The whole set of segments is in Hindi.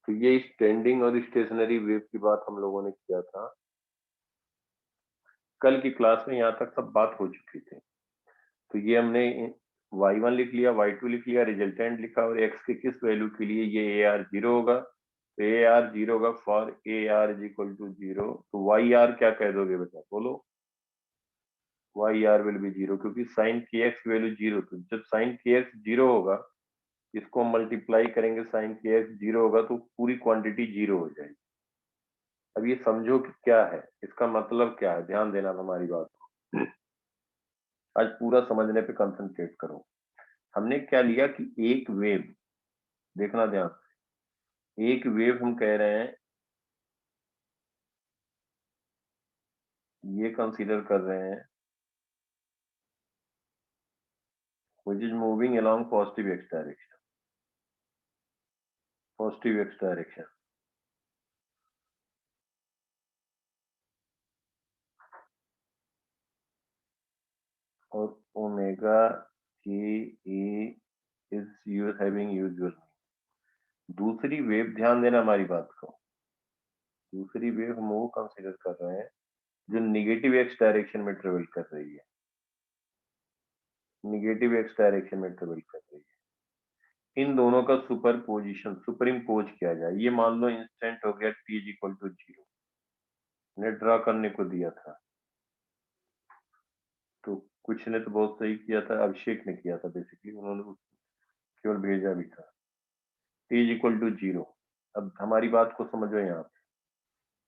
तो ये स्टैंडिंग और स्टेशनरी वेव की बात हम लोगों ने किया था। कल की क्लास में यहाँ तक सब बात हो चुकी थी। तो ये हमने y1 लिख लिया, y2 लिख लिया, रिजल्टेंट लिखा और x के किस वैल्यू के लिए ये AR 0 होगा। तो AR 0 होगा for AR is equal to 0। तो YR क्या कह दोगे बेटा, बोलो। YR विल बी 0 क्योंकि साइन kx वैल्यू 0। तो जब साइन kx 0 होगा, इसको मल्टीप्लाई करेंगे, साइन kx 0 होगा तो पूरी क्वांटिटी 0 हो जाएगी। अब ये समझो कि क्या है, इसका मतलब क्या है, ध्यान देना हमारी बात को। आज पूरा समझने पे कंसंट्रेट करो। हमने क्या लिया कि एक वेव, देखना ध्यान, एक वेव हम कह रहे हैं, ये कंसीडर कर रहे हैं which is moving along positive x direction, positive x direction। और ओमेगा के ए इज हैविंग यूजुअल। दूसरी वेव, ध्यान देना हमारी बात को, दूसरी वेव हम वो कंसीडर कर रहे हैं जो निगेटिव एक्स डायरेक्शन में ट्रेवल कर रही है, निगेटिव एक्स डायरेक्शन में ट्रेवल कर रही है। इन दोनों का सुपर इम्पोज किया जाए। ये मान लो इंस्टेंट हो गया t इज इक्वल टू 0, ने ड्रा करने को दिया था। तो कुछ ने तो बहुत सही किया था, अभिषेक ने किया था, बेसिकली उन्होंने केवल भेजा भी था। t is equal to 0। अब हमारी बात को समझो, यहाँ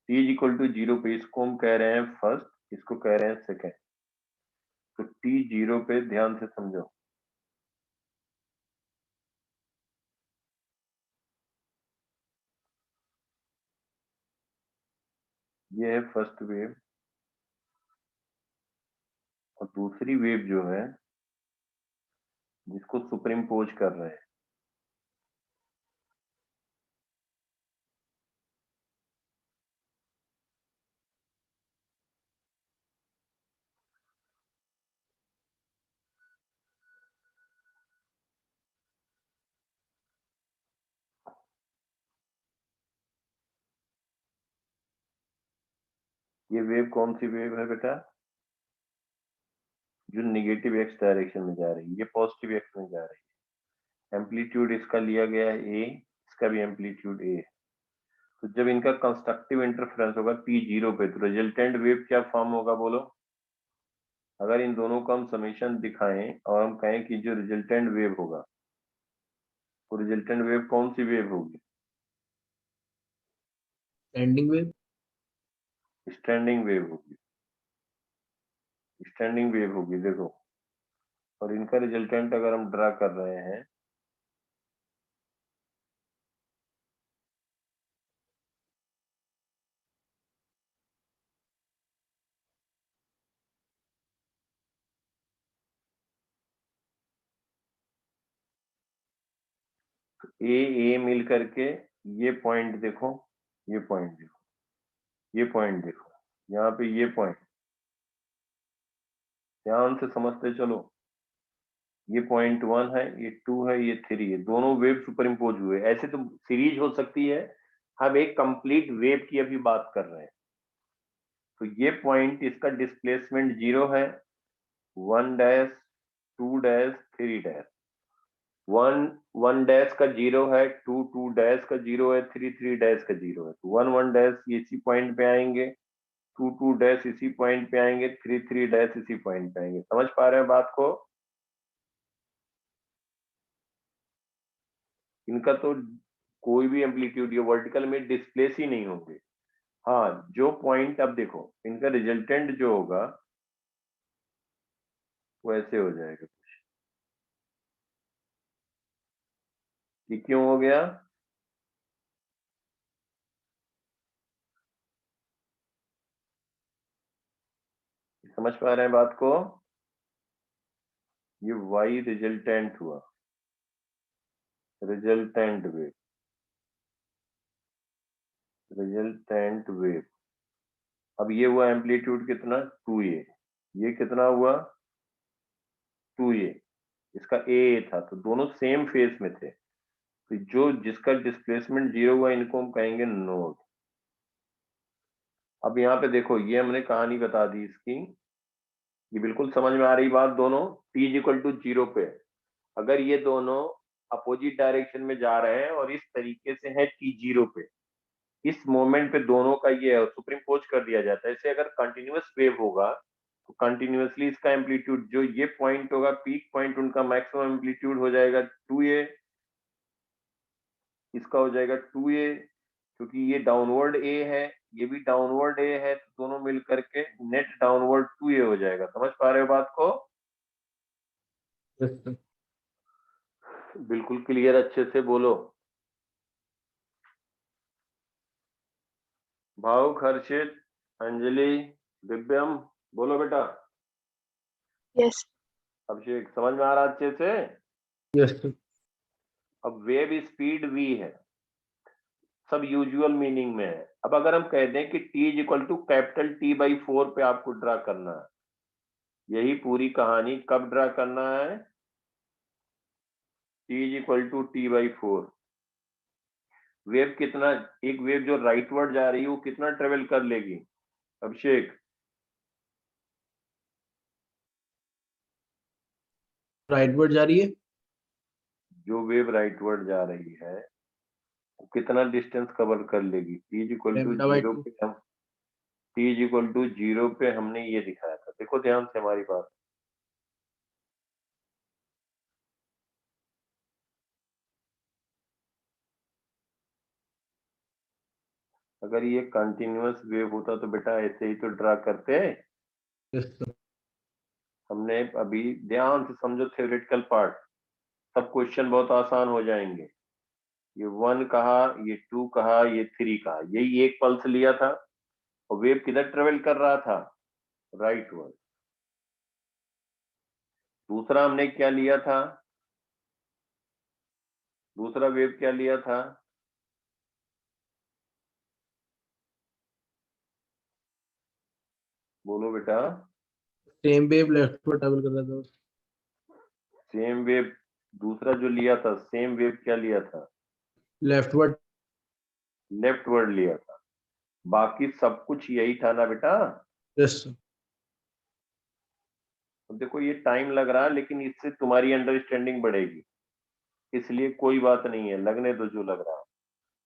t इज इक्वल टू 0 पे इसको हम कह रहे हैं फर्स्ट, इसको कह रहे हैं सेकेंड। तो t 0 पे ध्यान से समझो, ये है फर्स्ट वेव और दूसरी वेव जो है जिसको सुपर इम्पोज कर रहे हैं, ये वेव कौन सी वेव है बेटा, जो निगेटिव एक्स डायरेक्शन में जा रही है, ये पॉजिटिव एक्स में जा रही है। एम्पलीट्यूड इसका लिया गया है ए, इसका भी एम्पलीट्यूड ए। तो जब इनका कंस्ट्रक्टिव इंटरफेरेंस होगा t 0 पे, तो रिजल्टेंट वेव क्या फॉर्म होगा बोलो। अगर इन दोनों का हम समेशन दिखाएं और हम कहें कि जो रिजल्टेंट वेव होगा, तो रिजल्टेंट वेव कौन सी वेव होगी, स्टैंडिंग वेव। स्टैंडिंग वेव होगी, स्टैंडिंग वेव होगी, देखो। और इनका रिजल्टेंट अगर हम ड्रा कर रहे हैं, ए मिल करके ये पॉइंट देखो, ये पॉइंट देखो, ये पॉइंट देखो, यहाँ पे ये पॉइंट, ध्यान से समझते चलो। ये पॉइंट 1 है, ये 2 है, ये 3 है, दोनों वेव सुपर इम्पोज हुए। ऐसे तो सीरीज हो सकती है, हम एक कंप्लीट वेव की अभी बात कर रहे हैं। तो ये पॉइंट, इसका डिस्प्लेसमेंट 0 है, 1 डैश, 2 डैश, 3 डैश। 1 डैश का 0 है, 2 डैश का 0 है, 3 डैश का 0 है। तो 1 डैश इसी पॉइंट पे आएंगे, 2 डैश इसी पॉइंट पे आएंगे, 3 डैश इसी पॉइंट पे आएंगे। समझ पा रहे हैं बात को। इनका तो कोई भी एम्पलीट्यूड ये वर्टिकल में डिस्प्लेस ही नहीं होंगे। हाँ, जो पॉइंट, अब देखो इनका रिजल्टेंट जो होगा वो ऐसे हो जाएगा। ये क्यों हो गया, समझ पा रहे हैं बात को। ये y रिजल्टेंट हुआ, रिजल्टेंट वेव, रिजल्टेंट वेव। अब ये हुआ एम्पलीट्यूड कितना, 2a। ये कितना हुआ, 2a। इसका a था, तो दोनों सेम फेस में थे। तो जो जिसका डिस्प्लेसमेंट 0 हुआ इनको हम कहेंगे नोड। अब यहाँ पे देखो ये हमने कहानी बता दी इसकी, ये बिल्कुल समझ में आ रही बात दोनों। t इज इक्वल टू 0 पे अगर ये दोनों अपोजिट डायरेक्शन में जा रहे हैं और इस तरीके से है t 0 पे, इस मोमेंट पे दोनों का ये सुप्रीम पोज कर दिया जाता है। इसे अगर कंटिन्यूअस वेव होगा तो कंटिन्यूअसली इसका एम्पलीट्यूड जो ये पॉइंट होगा पीक पॉइंट उनका मैक्सिमम एम्पलीट्यूड हो जाएगा 2a, इसका हो जाएगा 2a, क्योंकि ये डाउनवर्ड a है ये भी डाउनवर्ड a है, तो दोनों मिल करके नेट डाउनवर्ड 2a हो जाएगा। समझ पा रहे हो बात को? Yes sir. बिल्कुल क्लियर, अच्छे से बोलो। भावुक, हर्षित, अंजलि, दिव्यम, बोलो बेटा। यस अभिषेक, समझ में आ रहा अच्छे से? Yes sir. अब वेव स्पीड v है, सब यूजुअल मीनिंग में है। अब अगर हम कह दें कि t is equal to capital T/4 पे आपको ड्रा करना है, यही पूरी कहानी कब ड्रा करना है? t is equal to T/4। Wave कितना, एक वेव जो राइटवर्ड जा रही है वो कितना ट्रेवल कर लेगी अभिषेक? राइटवर्ड जा रही है। जो वेव राइटवर्ड जा रही है वो कितना डिस्टेंस कवर कर लेगी? t is equal to λ/2। 0 पे हम t इज इक्वल टू 0 पे हमने ये दिखाया था, देखो ध्यान से हमारी बात। अगर ये कंटिन्यूअस वेव होता तो बेटा ऐसे ही तो ड्रा करते। Yes sir. हमने अभी ध्यान से समझो थ्योरेटिकल पार्ट, सब क्वेश्चन बहुत आसान हो जाएंगे। ये 1 कहा, ये 2 कहा, ये 3 कहा, यही एक पल्स लिया था और वेव किधर ट्रेवल कर रहा था? राइटवर्ड। दूसरा हमने क्या लिया था? दूसरा वेव क्या लिया था? बोलो बेटा। सेम वेव लेफ्टवर्ड ट्रैवल कर रहा था। सेम वेव, दूसरा जो लिया था सेम वेव क्या लिया था? लेफ्टवर्ड। लेफ्टवर्ड लिया था। बाकी सब कुछ यही था ना बेटा? Yes sir. अब देखो ये टाइम लग रहा है लेकिन इससे तुम्हारी अंडरस्टैंडिंग बढ़ेगी, इसलिए कोई बात नहीं है, लगने दो जो लग रहा है।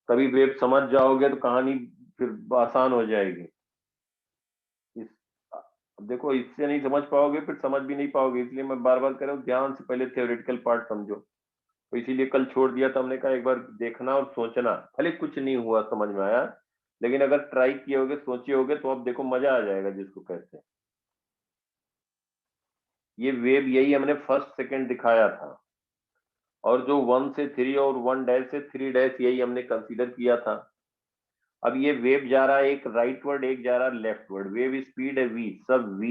कभी वेब समझ जाओगे तो कहानी फिर आसान हो जाएगी। इस अब देखो इससे नहीं समझ पाओगे फिर समझ भी नहीं पाओगे, इसलिए मैं बार बार कह रहा हूँ ध्यान से पहले थ्योरेटिकल पार्ट समझो। तो इसीलिए कल छोड़ दिया था, हमने कहा एक बार देखना और सोचना, भले कुछ नहीं हुआ समझ में आया, लेकिन अगर ट्राई किए होगे सोचे होगे तो अब देखो मजा आ जाएगा जिसको कहते हैं। ये वेव यही हमने फर्स्ट सेकंड दिखाया था, और जो 1 से 3 और 1 डैश से 3 डैश यही हमने कंसीडर किया था। अब ये वेव जा रहा है एक राइटवर्ड एक जा रहा है लेफ्टवर्ड, वेव स्पीड है v, सब v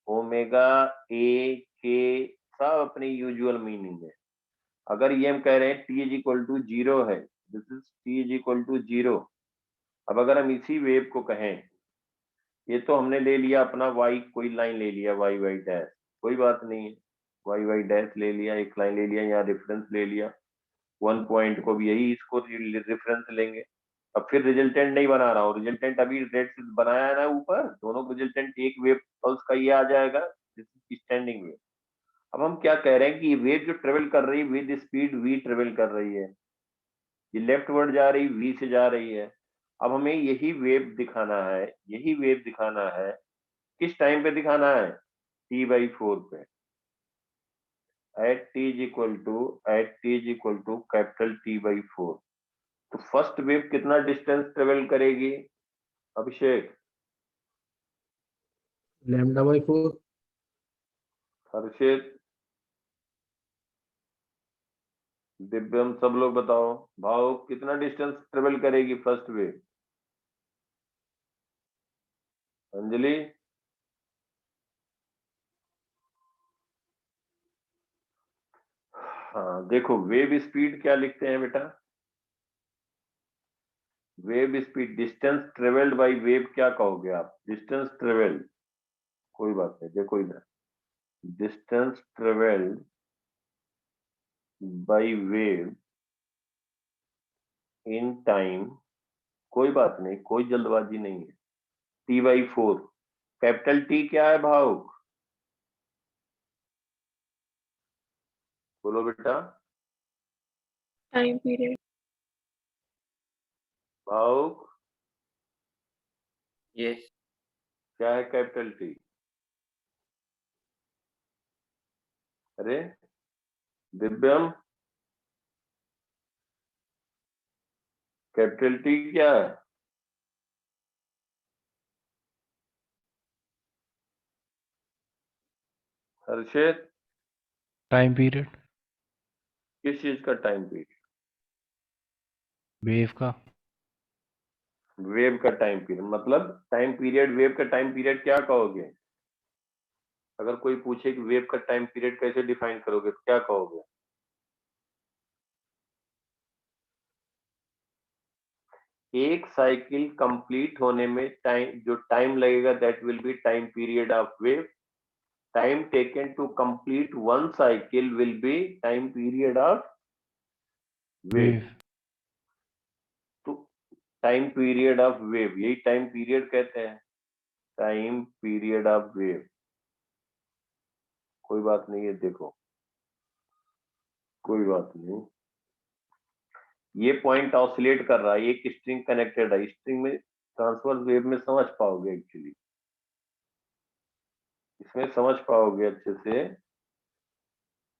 ओमेगा a k सब अपनी यूजुअल मीनिंग है। अगर ये हम कह रहे हैं t इज इक्वल टू 0 है, this is t is equal to 0। अब अगर हम इसी वेव को कहें, ये तो हमने ले लिया अपना y, कोई लाइन ले लिया y y डैश, कोई बात नहीं है, y y डैश ले लिया, एक लाइन ले लिया, यहाँ रेफरेंस ले लिया, 1 पॉइंट को भी यही इसको रेफरेंस लेंगे। अब फिर रिजल्टेंट नहीं बना रहा हूँ, रिजल्टेंट अभी रेड से बनाया है ना ऊपर, दोनों रिजल्टेंट एक वेव पल्स का ये आ जाएगा, स्टैंडिंग वेव। अब हम क्या कह रहे हैं कि ये वेव जो ट्रेवल कर रही है विद स्पीड v ट्रेवल कर रही है, ये लेफ्ट वर्ड जा रही v से जा रही है। अब हमें यही वेव दिखाना है, यही वेव दिखाना है, किस टाइम पे दिखाना है? T/4 पे, at t is equal to capital T/4। तो फर्स्ट वेव कितना डिस्टेंस ट्रेवल करेगी अभिषेक? λ/4। हर्षित, दिव्यम, सब लोग बताओ। भाव कितना डिस्टेंस ट्रेवल करेगी फर्स्ट वेव? अंजलि, हाँ देखो वेव स्पीड क्या लिखते हैं बेटा? Wave speed distance travelled by wave क्या कहोगे आप? डिस्टेंस ट्रेवल्ड, कोई बात नहीं, देखो इधर, distance travelled by wave in time, कोई बात नहीं, कोई जल्दबाजी नहीं है, T/4। कैपिटल टी क्या है भावुक? बोलो बेटा। Time period. भावुक यस क्या है कैपिटल टी? अरे दिव्यम, कैपिटल टी क्या है? हर्षित, टाइम पीरियड किस चीज का टाइम पीरियड? वेव का वेव का टाइम पीरियड। मतलब टाइम पीरियड, वेव का टाइम पीरियड क्या कहोगे? अगर कोई पूछे कि वेव का टाइम पीरियड कैसे डिफाइन करोगे तो क्या कहोगे? एक साइकिल कंप्लीट होने में टाइम, जो टाइम लगेगा that will be time period of wave. Time taken to complete one cycle will be time period of wave. Wave तो टाइम पीरियड ऑफ वेव, यही टाइम पीरियड कहते हैं, टाइम पीरियड ऑफ वेव। कोई बात नहीं है, देखो कोई बात नहीं, ये पॉइंट ऑसिलेट कर रहा है, एक स्ट्रिंग कनेक्टेड है, स्ट्रिंग में ट्रांसवर्स वेव में समझ पाओगे, एक्चुअली इसमें समझ पाओगे अच्छे से,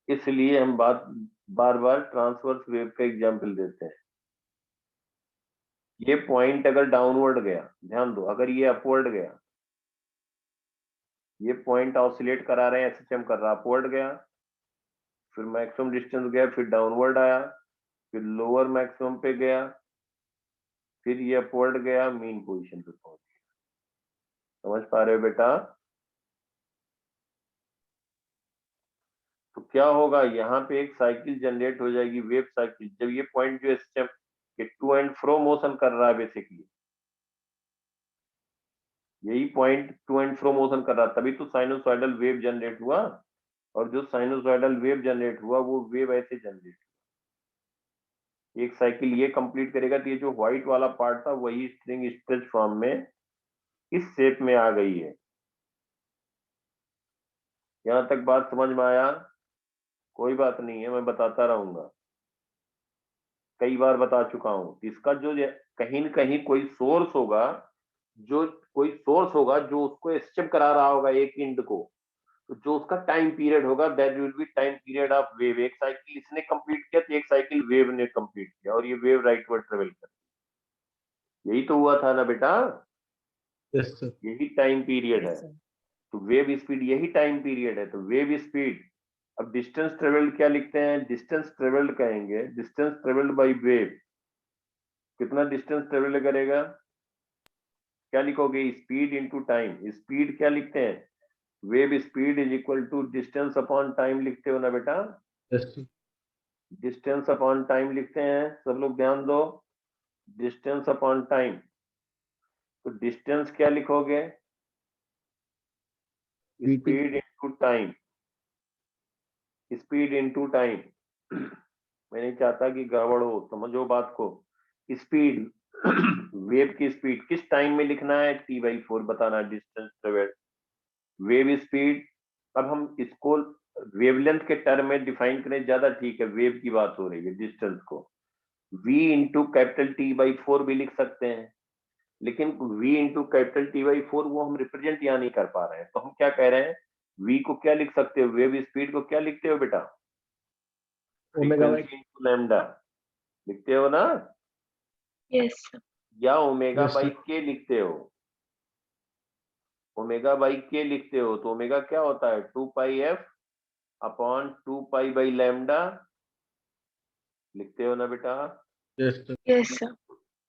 इसलिए हम बार बार ट्रांसवर्स वेव का एग्जांपल देते हैं। ये पॉइंट अगर डाउनवर्ड गया, ध्यान दो, अगर ये अपवर्ड गया, ये पॉइंट ऑसिलेट करा रहे हैं, एसएचएम कर रहा, अपवर्ड गया, फिर मैक्सिमम डिस्टेंस गया, फिर डाउनवर्ड आया, फिर लोअर मैक्सिमम पे गया, फिर ये अपवर्ड गया, मीन पोजीशन पे पहुंच गया। समझ पा रहे हो बेटा? तो क्या होगा, यहाँ पे एक साइकिल जनरेट हो जाएगी, वेव साइकिल। जब ये पॉइंट जो एसएचएम ये टू एंड फ्रो मोशन कर रहा है, बेसिकली यही point two and fro motion कर रहा, तभी तो साइनोसॉइडल वेव जनरेट हुआ। और जो साइनोसॉइडल वेव जनरेट हुआ वो वेव ऐसे जनरेट, एक साइकिल ये कंप्लीट करेगा तो ये जो व्हाइट वाला पार्ट था वही स्ट्रिंग स्ट्रेच फॉर्म में इस शेप में आ गई है। यहां तक बात समझ में आया? कोई बात नहीं है, मैं बताता रहूंगा, कई बार बता चुका हूं। इसका जो कहीं न कहीं कोई सोर्स होगा, जो कोई सोर्स होगा जो उसको स्टेप करा रहा होगा एक इंड को, तो जो उसका टाइम पीरियड होगा that will be time period of wave. एक साइकिल इसने कंप्लीट किया तो एक साइकिल वेव ने कंप्लीट किया, और ये वेव राइटवर्ड ट्रेवल कर, यही तो हुआ था ना बेटा? Yes, sir. यही टाइम पीरियड है। तो वेव स्पीड यही टाइम पीरियड है। तो वेव स्पीड, अब डिस्टेंस ट्रेवल्ड क्या लिखते हैं? डिस्टेंस ट्रेवल्ड कहेंगे, डिस्टेंस ट्रेवल्ड बाय वेव। कितना डिस्टेंस ट्रेवल करेगा? क्या लिखोगे? Speed into time. स्पीड क्या लिखते हैं? Wave speed is equal to distance upon time लिखते हो ना बेटा? Yes, sir. Distance upon time लिखते हैं, सब लोग ध्यान दो, डिस्टेंस अपॉन टाइम। तो डिस्टेंस क्या लिखोगे? VT. Speed into time, speed into time. मैं नहीं चाहता कि गड़बड़ हो, समझो बात को। स्पीड वेव की स्पीड किस टाइम में लिखना है? T/4 बताना डिस्टेंस ट्रेवल्ड, वेव स्पीड। अब हम इसको वेवलेंथ के टर्म में डिफाइन करें, ज्यादा ठीक है, वेव की बात हो रही है, डिस्टेंस को v इंटू कैपिटल T/4 भी लिख सकते हैं, लेकिन v इंटू कैपिटल T/4 वो हम रिप्रेजेंट यहाँ नहीं कर पा रहे हैं। तो हम क्या कह रहे हैं, v को क्या लिख सकते हो, वेव स्पीड को क्या लिखते हो बेटा? Omega by. Frequency into lambda लिखते हो ना, Yes, sir. या ओमेगा Yes, बाई sir. के लिखते हो? ओमेगा बाई के लिखते हो तो ओमेगा क्या होता है? 2πf अपॉन 2π बाई लैम्डा लिखते हो ना बेटा? Yes, sir. Yes, sir.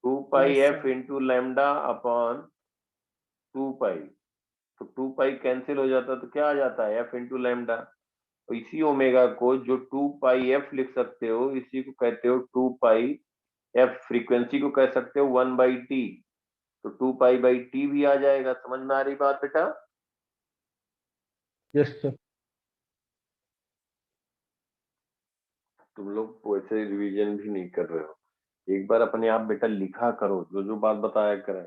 2πf into lambda upon 2π, तो 2π कैंसिल हो जाता तो क्या आ जाता है? f into lambda. तो इसी ओमेगा को जो 2πf लिख सकते हो, इसी को कहते हो 2πf। फ्रीक्वेंसी को कह सकते हो 1/t, तो 2π/t भी आ जाएगा। समझ में आ रही बात बेटा? Yes, sir. तुम लोग वैसे रिवीजन भी नहीं कर रहे हो। एक बार अपने आप बेटा लिखा करो, जो जो बात बताया करें।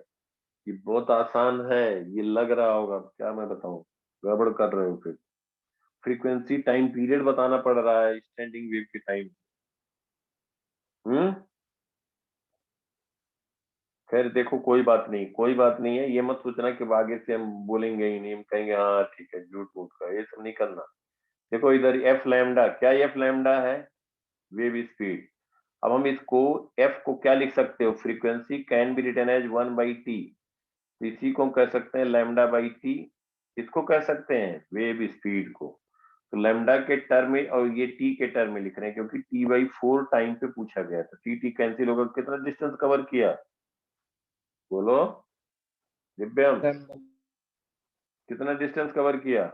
ये बहुत आसान है, ये लग रहा होगा, क्या मैं बताऊं, गड़बड़ कर रहे हो फिर। फ्रीक्वेंसी टाइम पीरियड बताना पड़ रहा है स्टैंडिंग वेव के टाइम। खैर देखो, कोई बात नहीं, कोई बात नहीं है। ये मत सोचना कि आगे से हम बोलेंगे ही नहीं, हम कहेंगे हाँ ठीक है, झूठ मूठ का, ये सब नहीं करना। देखो इधर एफ लैम्डा, क्या एफ लैम्डा है? Wave speed. अब हम इसको एफ को क्या लिख सकते हो? Frequency can be written as 1/t। इसी को हम कह सकते हैं लैम्डा बाई टी। इसको कह सकते हैं वेव स्पीड को। तो लैम्डा के टर्म में और ये टी के टर्म में लिख रहे हैं, क्योंकि t/4 टाइम पे पूछा गया, तो टी कैंसिल होगा। कितना डिस्टेंस कवर किया बोलो दिव्यम, lambda कितना डिस्टेंस कवर किया?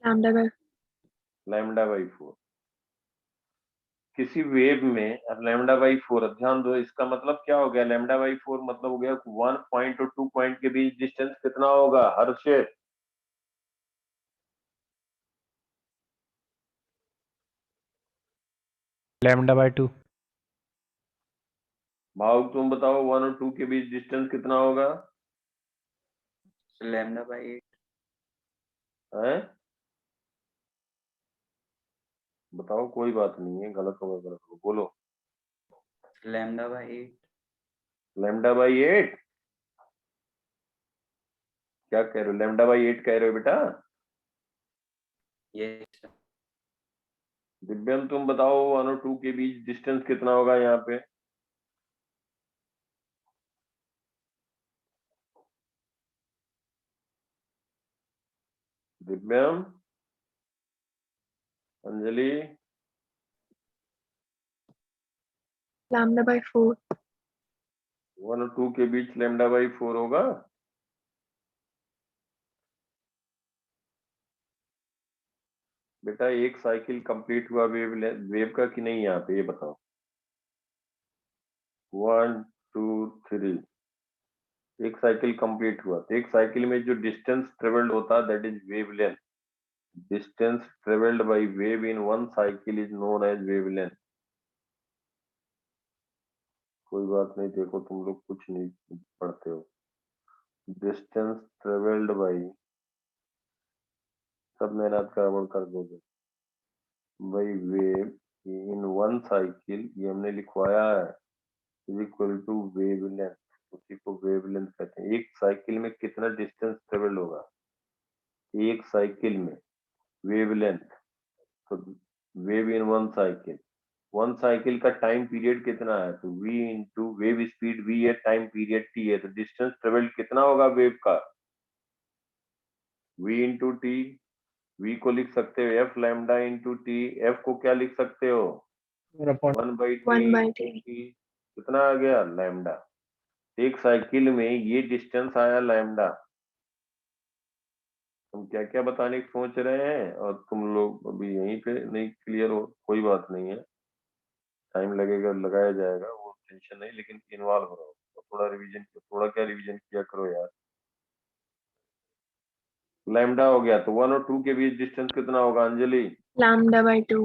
lambda by lambda by 4। किसी वेव में अब लैम्डा बाई 4, ध्यान दो, इसका मतलब क्या हो गया? लैम्डा बाई 4 मतलब हो गया 1 पॉइंट और 2 पॉइंट के बीच डिस्टेंस कितना होगा हर्षित? lambda by 2. भाव तुम बताओ, 1 और 2 के बीच डिस्टेंस कितना होगा? Lambda by 8। है बताओ, कोई बात नहीं है, गलत होगा गलत होगा, बोलो। Lambda by 8। Lambda by 8? क्या कह रहे हो? लैम्डा बाई 8 कह रहे हो बेटा? यस। दिव्यम तुम बताओ, 1 और 2 के बीच डिस्टेंस कितना होगा यहाँ पे? दिव्यम, अंजलि, lambda by 4. 1 और 2 के बीच लैम्डा बाई 4 होगा। बेटा एक साइकिल कंप्लीट हुआ वेव का कि नहीं यहाँ पे, ये बताओ। 1 2 3, एक साइकिल कंप्लीट हुआ, तो एक साइकिल में जो डिस्टेंस ट्रेवल्ड होता है that is wavelength. Distance travelled by wave in one cycle is known as wavelength. कोई बात नहीं, देखो तुम लोग कुछ नहीं पढ़ते हो। डिस्टेंस ट्रेवल्ड बाय, सब मेहनत कर कर दोगे, by wave in one cycle, ये हमने लिखवाया है, is equal to wavelength. उसी को वेव लेंथ कहते हैं। एक साइकिल में कितना डिस्टेंस ट्रेवल होगा एक साइकिल में? Wave length. तो वेव इन वन साइकिल का टाइम पीरियड कितना है? तो v into wave speed v है, टाइम पीरियड t है, तो डिस्टेंस ट्रेवल कितना होगा वेव का? v into T. v को लिख सकते हो f lambda into T. f को क्या लिख सकते हो? 1 बाई 1 by टी। t. कितना आ गया? लैम्डा। एक साइकिल में ये डिस्टेंस आया लैम्डा। हम क्या क्या बताने की सोच रहे हैं, और तुम लोग अभी यहीं पे नहीं क्लियर हो। कोई बात नहीं है, टाइम लगेगा, लगाया जाएगा, वो टेंशन नहीं, लेकिन इन्वॉल्व हो रहा हो तो थोड़ा रिवीजन, थोड़ा क्या रिवीजन किया करो यार। लैम्डा हो गया, तो 1 और 2 के बीच डिस्टेंस कितना होगा Anjali? lambda by 2.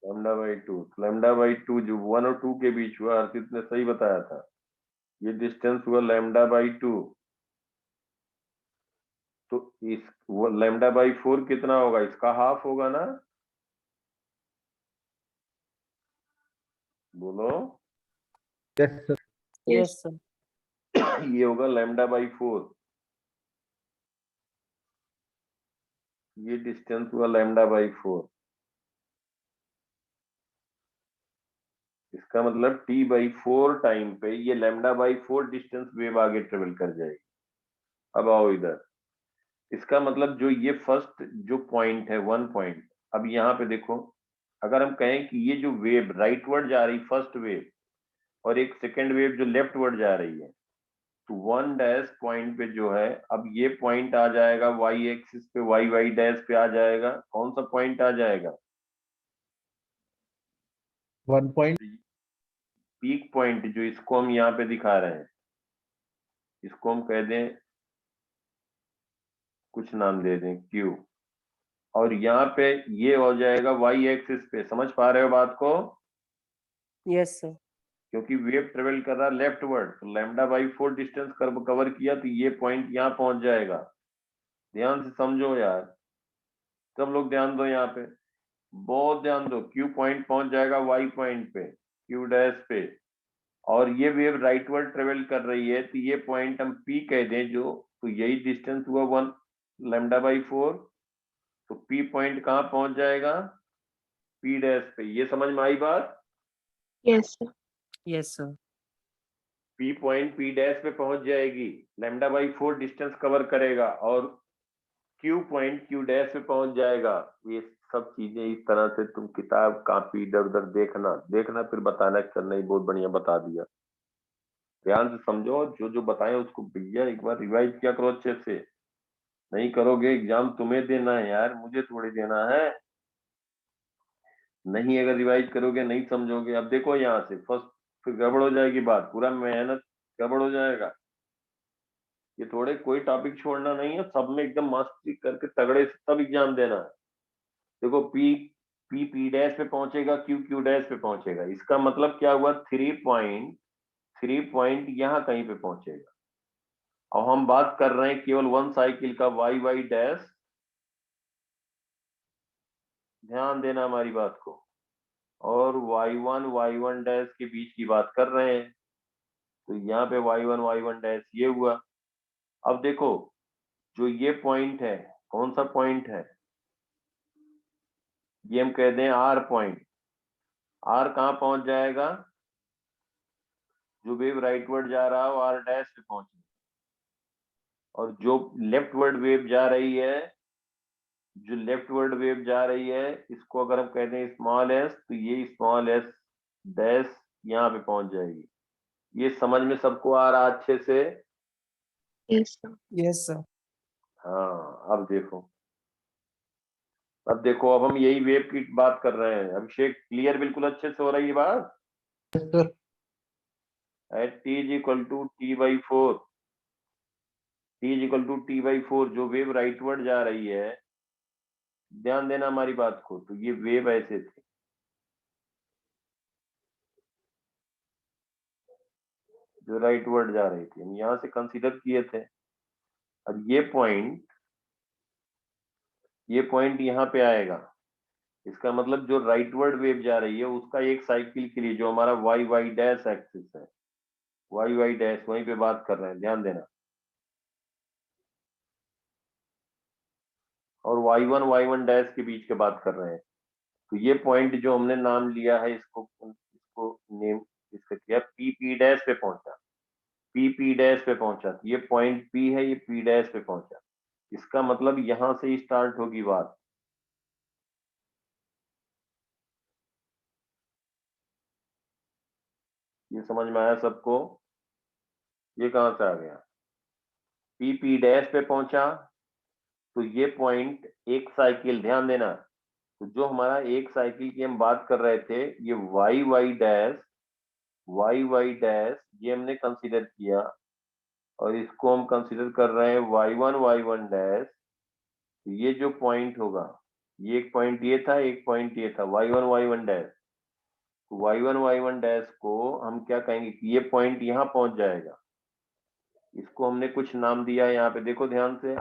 Lambda by 2। Lambda by 2 जो 1 और 2 के बीच हुआ, अर्पित ने सही बताया था, ये डिस्टेंस हुआ लैम्डा बाई 2। तो इस वो लैम्डा बाई 4 कितना होगा? इसका हाफ होगा ना, बोलो। yes sir Yes. ये होगा लैम्डा बाई 4। ये डिस्टेंस हुआ लैम्डा बाई 4। इसका मतलब t/4 टाइम पे ये लैम्डा बाई 4 डिस्टेंस वेव आगे ट्रेवल कर जाएगी। अब आओ इधर, इसका मतलब जो ये फर्स्ट जो पॉइंट है 1 पॉइंट, अब यहाँ पे देखो, अगर हम कहें कि ये जो वेव राइटवर्ड जा रही फर्स्ट वेव, और एक सेकेंड वेव जो लेफ्टवर्ड जा रही है, तो 1 डैश पॉइंट पे जो है, अब ये पॉइंट आ जाएगा वाई एक्सिस पे, वाई वाई डैश पे आ जाएगा। कौन सा पॉइंट आ जाएगा? 1 point पीक पॉइंट, जो इसको हम यहाँ पे दिखा रहे हैं, इसको हम कह दें, कुछ नाम दे दें Q, और यहाँ पे ये हो जाएगा वाई एक्सिस पे। समझ पा रहे हो बात को? Yes, sir. क्योंकि वेव ट्रेवल कर रहा लेफ्टवर्ड, तो λ/4 डिस्टेंस कवर किया तो ये पॉइंट यहाँ पहुंच जाएगा। ध्यान से समझो यार, सब लोग ध्यान दो यहाँ पे, बहुत ध्यान दो। Q पॉइंट पहुंच जाएगा Y पॉइंट पे, Q डैश पे, और ये वेव राइटवर्ड ट्रेवल कर रही है, तो ये पॉइंट हम P कह दें जो, तो यही डिस्टेंस हुआ 1 λ/4। तो P पॉइंट कहाँ पहुंच जाएगा? P डैश पे। ये समझ में आई बात? Yes, sir. Yes, sir. P point P dash पे पहुंच जाएगी, λ/4 डिस्टेंस कवर करेगा, और Q पॉइंट Q डैश पे पहुंच जाएगा। ये सब चीजें इस तरह से तुम किताब कॉपी इधर उधर देखना फिर बताना कि सर नहीं बहुत बढ़िया बता दिया। ध्यान से समझो, जो जो बताए उसको भैया एक बार रिवाइज किया करो अच्छे से। नहीं करोगे एग्जाम तुम्हें देना है यार, मुझे थोड़ी देना है। नहीं अगर रिवाइज करोगे, नहीं समझोगे, अब देखो यहाँ से फर्स्ट, फिर गड़बड़ हो जाएगी बात, पूरा मेहनत गड़बड़ हो जाएगा। ये थोड़े कोई टॉपिक छोड़ना नहीं है, सब में एकदम मास्टरी करके तगड़े से तब एग्जाम देना है। देखो P डैश पे पहुंचेगा, Q डैश पे पहुंचेगा, इसका मतलब क्या हुआ? 3 पॉइंट यहाँ कहीं पे पहुंचेगा। और हम बात कर रहे हैं केवल 1 साइकिल का Y डैश, ध्यान देना हमारी बात को, और Y1 डैश के बीच की बात कर रहे हैं। तो यहाँ पे Y1 डैश ये हुआ। अब देखो जो ये पॉइंट है, कौन सा पॉइंट है? ये हम कह दें R पॉइंट। R कहाँ पहुंच जाएगा? जो वेव राइटवर्ड जा रहा है वो R डैश पे पहुंचे, और जो लेफ्टवर्ड वेव जा रही है, इसको अगर हम कह दें स्मॉल s, तो ये स्मॉल s डैश यहाँ पे पहुंच जाएगी। ये समझ में सबको आ रहा अच्छे से? Yes, sir. Yes, sir. हाँ, अब देखो अब हम यही वेव की बात कर रहे हैं। अभिषेक क्लियर बिल्कुल अच्छे से हो रही है बात? Yes, sir. At t is equal to T/4, जो वेव राइटवर्ड जा रही है, ध्यान देना हमारी बात को। तो ये वेव ऐसे थे, जो राइटवर्ड जा रही थी, हम यहाँ से कंसीडर किए थे। अब ये पॉइंट यहाँ पे आएगा, इसका मतलब जो राइटवर्ड वेव जा रही है उसका एक साइकिल के लिए जो हमारा Y डैश एक्सिस है, Y डैश, वहीं पे बात कर रहे हैं, ध्यान देना। और Y1 डैश के बीच के बात कर रहे हैं। तो ये पॉइंट जो हमने नाम लिया है, इसको नेम इसका किया, P डैश पे पहुंचा, P डैश पे पहुंचा। तो ये पॉइंट P है, ये P डैश पे पहुंचा। इसका मतलब यहां से ही स्टार्ट होगी बात। ये समझ में आया सबको? ये कहां से आ गया? P डैश पे पहुंचा, तो ये पॉइंट एक साइकिल, ध्यान देना, तो जो हमारा एक साइकिल की हम बात कर रहे थे, ये Y डैश ये हमने कंसीडर किया, और इसको हम कंसीडर कर रहे हैं Y1 डैश। तो ये जो पॉइंट होगा, ये एक पॉइंट ये था, एक पॉइंट ये था, Y1 डैश। तो Y1 डैश को हम क्या कहेंगे कि ये पॉइंट यहाँ पहुंच जाएगा। इसको हमने कुछ नाम दिया है, यहाँ पे देखो ध्यान से,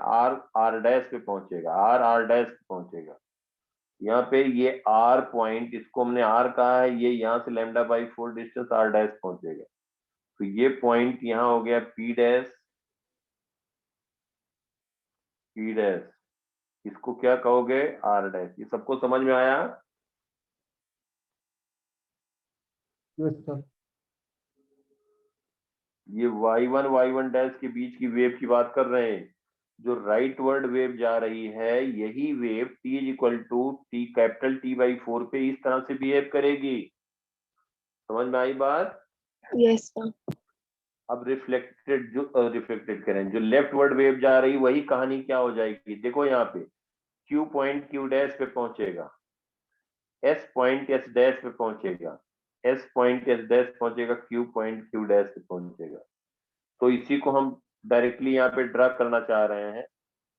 R डैश पे पहुंचेगा, R डैश पे पहुंचेगा। यहाँ पे ये R पॉइंट, इसको हमने R कहा है, ये यहाँ से λ/4 डिस्टेंस R डैश पहुंचेगा। तो ये पॉइंट यहाँ हो गया P डैश, इसको क्या कहोगे? R dash. ये सबको समझ में आया? Yes, sir. ये Y1 डैश के बीच की वेव की बात कर रहे हैं। जो राइटवर्ड वेव जा रही है, यही wave T is equal to capital T/4 पे इस तरह से बिहेव करेगी। समझ में आई बात? Yes, sir. अब रिफ्लेक्टेड करें, जो लेफ्टवर्ड वेव जा रही, वही कहानी क्या हो जाएगी? देखो यहाँ पे Q पॉइंट Q डैश पे पहुंचेगा, S पॉइंट S डैश पे पहुंचेगा, S पॉइंट S डैश पहुंचेगा, Q पॉइंट Q डैश पे पहुंचेगा। तो इसी को हम डायरेक्टली यहाँ पे ड्रा करना चाह रहे हैं।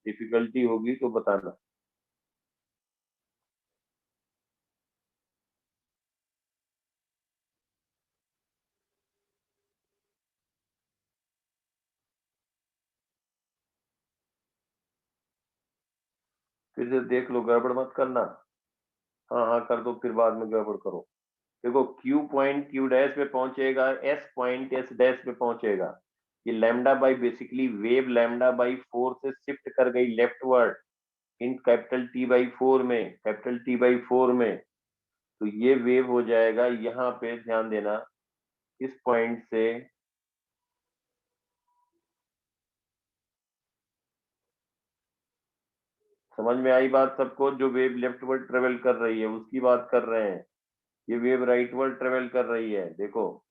डिफिकल्टी होगी तो बताना। फिर से देख लो, गड़बड़ मत करना। हाँ हाँ कर दो, फिर बाद में गड़बड़ करो। देखो Q पॉइंट Q डैश पे पहुंचेगा, S पॉइंट S डैश पे पहुंचेगा। ये lambda by basically wave lambda by 4 से शिफ्ट कर गई लेफ्टवर्ड इन कैपिटल T/4 में, कैपिटल T/4 में। तो ये वेव हो जाएगा, यहाँ पे ध्यान देना, इस पॉइंट से समझ में आई बात सबको? जो वेव लेफ्टवर्ड ट्रेवल कर रही है उसकी बात कर रहे हैं। ये वेव राइटवर्ड ट्रेवल कर रही है, देखो।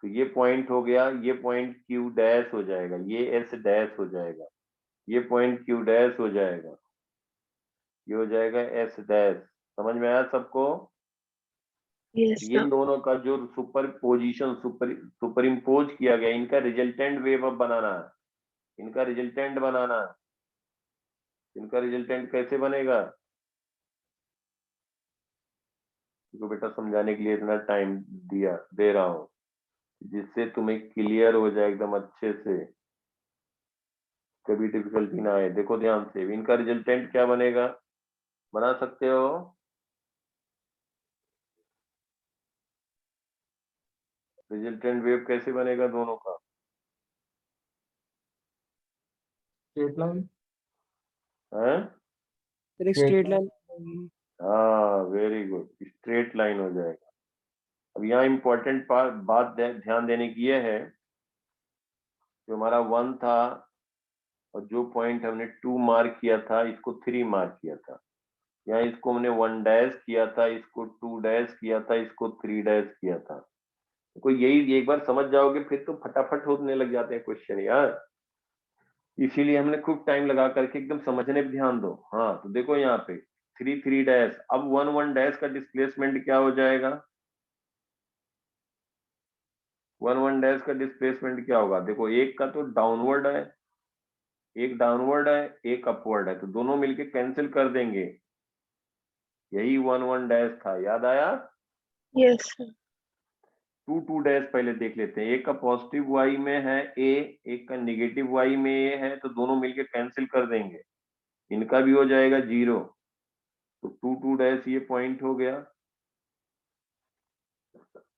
तो ये पॉइंट हो गया, ये पॉइंट Q डैश हो जाएगा, ये S डैश हो जाएगा, ये पॉइंट Q डैश हो जाएगा, ये हो जाएगा S डैश। समझ में आया सबको? Yes, ये sir. दोनों का जो सुपर इम्पोज किया गया, इनका रिजल्टेंट वेव अब बनाना है, इनका रिजल्टेंट बनाना है। इनका रिजल्टेंट कैसे बनेगा? तो बेटा समझाने के लिए इतना टाइम दे रहा हूँ, जिससे तुम्हें क्लियर हो जाए एकदम अच्छे से, कभी डिफिकल्टी ना आए। देखो ध्यान से, इनका रिजल्टेंट क्या बनेगा, बना सकते हो? रिजल्टेंट वेव कैसे बनेगा दोनों का? Straight line. हैं? एक Straight स्ट्रेट line. लाइन। हाँ वेरी गुड, स्ट्रेट लाइन हो जाएगा। अब यहाँ इम्पोर्टेंट बात ध्यान देने की ये है, जो हमारा 1 था और जो पॉइंट हमने 2 मार्क किया था, इसको 3 मार्क किया था। यहाँ इसको हमने 1 डैश किया था, इसको 2 डैश किया था, इसको 3 डैश किया था। तो यही एक बार समझ जाओगे फिर तो फटाफट होने लग जाते हैं क्वेश्चन यार। इसीलिए हमने खूब टाइम लगा करके एकदम समझने पे ध्यान दो। हाँ तो देखो यहाँ पे 3 डैश, अब 1 डैश का डिस्प्लेसमेंट क्या हो जाएगा? 1 डैश का डिस्प्लेसमेंट क्या होगा? देखो एक का तो डाउनवर्ड है, एक डाउनवर्ड है, एक अपवर्ड है, तो दोनों मिलके कैंसिल कर देंगे। यही 1 डैश था, याद आया? Yes, sir. 2 डैश पहले देख लेते हैं। एक का पॉजिटिव वाई में है ए, एक का निगेटिव वाई में ए है, तो दोनों मिलके कैंसिल कर देंगे, इनका भी हो जाएगा 0। तो 2 डैश ये पॉइंट हो गया,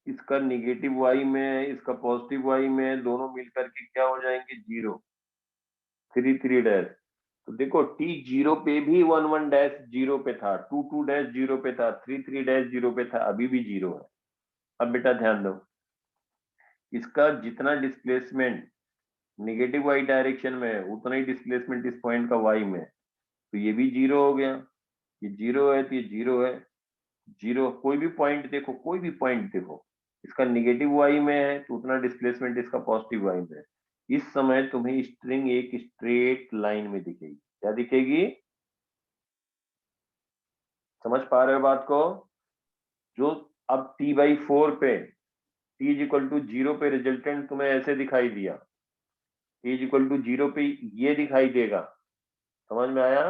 इसका निगेटिव वाई में है, इसका पॉजिटिव वाई में है, दोनों मिलकर के क्या हो जाएंगे 0। 3 डैश, तो देखो T0 पे भी 1 डैश 0 पे था, 2 डैश 0 पे था, 3 डैश 0 पे था, अभी भी 0 है। अब बेटा ध्यान दो, इसका जितना डिस्प्लेसमेंट निगेटिव वाई डायरेक्शन में है उतना ही डिस्प्लेसमेंट इस पॉइंट का वाई में है, तो ये भी 0 हो गया। ये 0 है तो ये 0 है। 0 कोई भी पॉइंट देखो, कोई भी पॉइंट देखो, इसका निगेटिव वाई में है तो उतना डिस्प्लेसमेंट इसका पॉजिटिव वाई में है। इस समय तुम्हें स्ट्रिंग एक स्ट्रेट लाइन में दिखेगी। क्या दिखेगी? समझ पा रहे हो बात को? जो अब T/4 पे T=0 पे रिजल्टेंट तुम्हें ऐसे दिखाई दिया, T=0 पे ये दिखाई देगा। समझ में आया?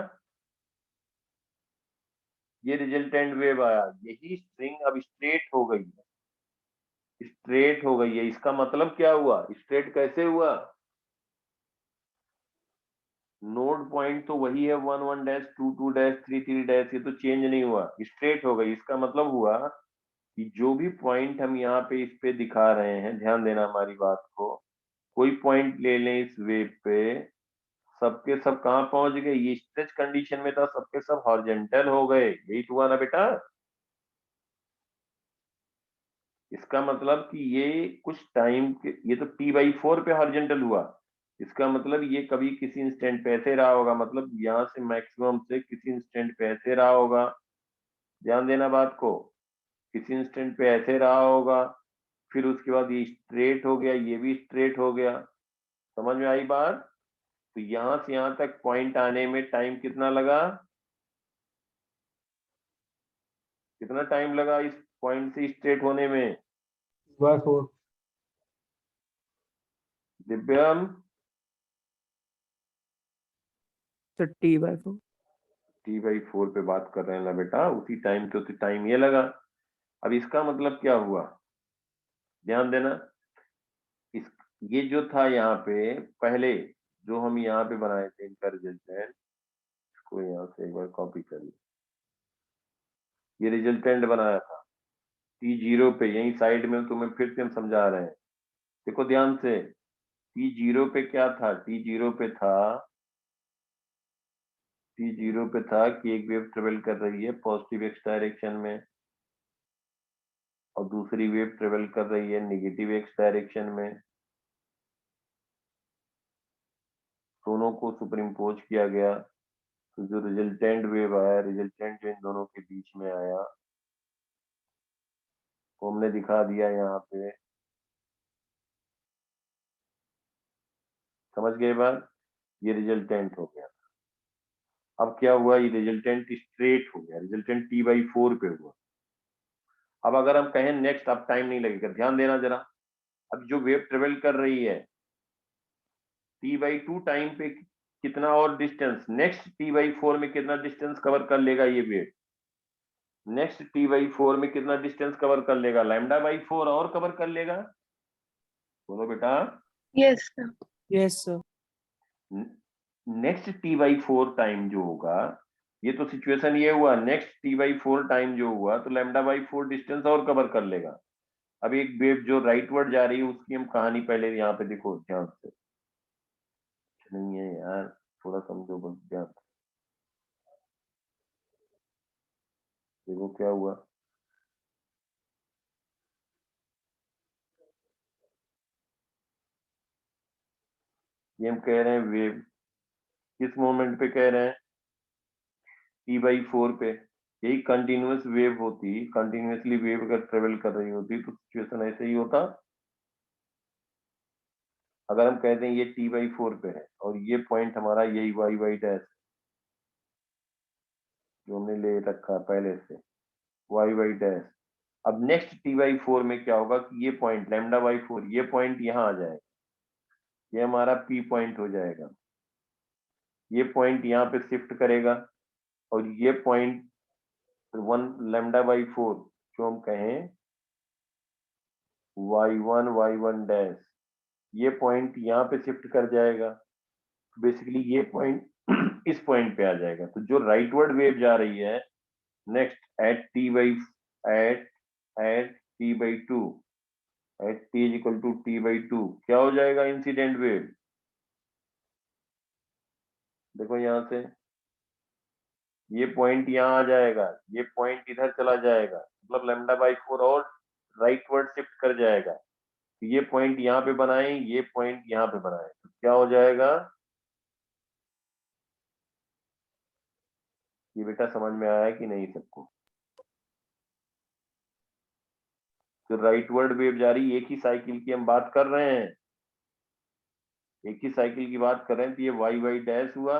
ये रिजल्टेंट वेव आया, यही स्ट्रिंग अब स्ट्रेट हो गई है, स्ट्रेट हो गई है। इसका मतलब क्या हुआ? स्ट्रेट कैसे हुआ? नोड पॉइंट तो वही है 1 डैश 2 डैश 3 डैश, ये तो चेंज नहीं हुआ, स्ट्रेट हो गई। इसका मतलब हुआ कि जो भी पॉइंट हम यहाँ पे इस पे दिखा रहे हैं, ध्यान देना हमारी बात को, कोई पॉइंट ले लें इस वेव पे, सबके सब कहाँ पहुंच गए? ये स्ट्रेच कंडीशन में था, सबके सब हॉरिजॉन्टल हो गए। यही तो हुआ ना बेटा? इसका मतलब कि ये कुछ टाइम के, ये तो T/4 पे हॉरिजॉन्टल हुआ, इसका मतलब ये कभी किसी इंस्टेंट पे ऐसे रहा होगा, मतलब यहाँ से मैक्सिमम से किसी इंस्टेंट पे ऐसे रहा होगा। ध्यान देना बात को, किसी इंस्टेंट पे ऐसे रहा होगा, फिर उसके बाद ये स्ट्रेट हो गया, ये भी स्ट्रेट हो गया। समझ में आई बात? तो यहाँ से यहाँ तक पॉइंट आने में टाइम कितना लगा? कितना टाइम लगा इस पॉइंट से स्ट्रेट होने में? T/4. दिव्यम, सर T/4। T/4 पे बात कर रहे हैं ना बेटा, उसी टाइम तो टाइम ये लगा। अब इसका मतलब क्या हुआ? ध्यान देना, इस ये जो था यहाँ पे पहले, जो हम यहाँ पे बनाए थे इनका रिजल्टेंट, इसको यहाँ से एक बार कॉपी कर लिया, ये रिजल्टेंट बनाया था T0 पे, यही साइड में तुम्हें फिर से हम समझा रहे हैं। देखो ध्यान से, T0 पे क्या था, T0 पे था कि एक वेव ट्रेवल कर रही है पॉजिटिव एक्स डायरेक्शन में और दूसरी वेव ट्रेवल कर रही है नेगेटिव एक्स डायरेक्शन में। दोनों को सुपर इम्पोज किया गया, तो जो रिजल्टेंट वेव आया, रिजल्टेंट जो इन दोनों के बीच में आया वो हमने दिखा दिया यहाँ पे। समझ गए बात? ये रिजल्टेंट हो गया। अब क्या हुआ, ये रिजल्टेंट स्ट्रेट हो गया, रिजल्टेंट T/4 पे हुआ। अब अगर हम कहें नेक्स्ट, अब टाइम नहीं लगेगा, ध्यान देना जरा। अब जो वेव ट्रेवल कर रही है T/2 टाइम पे कितना और डिस्टेंस, नेक्स्ट T/4 में कितना डिस्टेंस कवर कर लेगा ये वेव, नेक्स्ट T/4 में कितना डिस्टेंस कवर कर लेगा, λ/4 और कवर कर लेगा। बोलो बेटा। Yes, sir. Yes, sir. Next T/4 time जो होगा, ये तो सिचुएशन ये हुआ, नेक्स्ट T/4 टाइम जो हुआ तो λ/4 डिस्टेंस और कवर कर लेगा। अब एक वेव जो राइटवर्ड जा रही है उसकी हम कहानी पहले यहाँ पे देखो ध्यान से। नहीं है यार, थोड़ा समझो बस ध्यान से। देखो क्या हुआ, ये हम कह रहे हैं वेव किस मोमेंट पे कह रहे हैं, T/4 पे। यही कंटिन्यूअस वेव होती, कंटिन्यूअसली वेव अगर ट्रेवल कर रही होती तो सिचुएशन ऐसे ही होता। अगर हम कहते हैं ये T/4 पे है और ये पॉइंट हमारा यही y डैश जो हमने ले रखा पहले से, y डैश। अब नेक्स्ट T/4 में क्या होगा कि ये पॉइंट λ/4, ये पॉइंट यहाँ आ जाएगा, ये हमारा P पॉइंट हो जाएगा, ये पॉइंट यहाँ पे शिफ्ट करेगा और ये पॉइंट 1 λ/4 जो हम कहें y1 डैश, ये पॉइंट यहाँ पे शिफ्ट कर जाएगा। बेसिकली ये पॉइंट इस पॉइंट पे आ जाएगा। तो जो राइटवर्ड वेव जा रही है next eight T/2 eight T = T/2 क्या हो जाएगा, इंसिडेंट वेव। देखो यहाँ से ये पॉइंट यहाँ आ जाएगा, ये पॉइंट इधर चला जाएगा, मतलब λ/4 और राइटवर्ड शिफ्ट कर जाएगा। तो ये पॉइंट यहाँ पे बनाए, ये पॉइंट यहाँ पे बनाए, तो क्या हो जाएगा, ये बेटा समझ में आया कि नहीं सबको? तो राइटवर्ड वेव जा रही, एक ही साइकिल की हम बात कर रहे हैं, एक ही साइकिल की बात कर रहे हैं। तो ये y डैश हुआ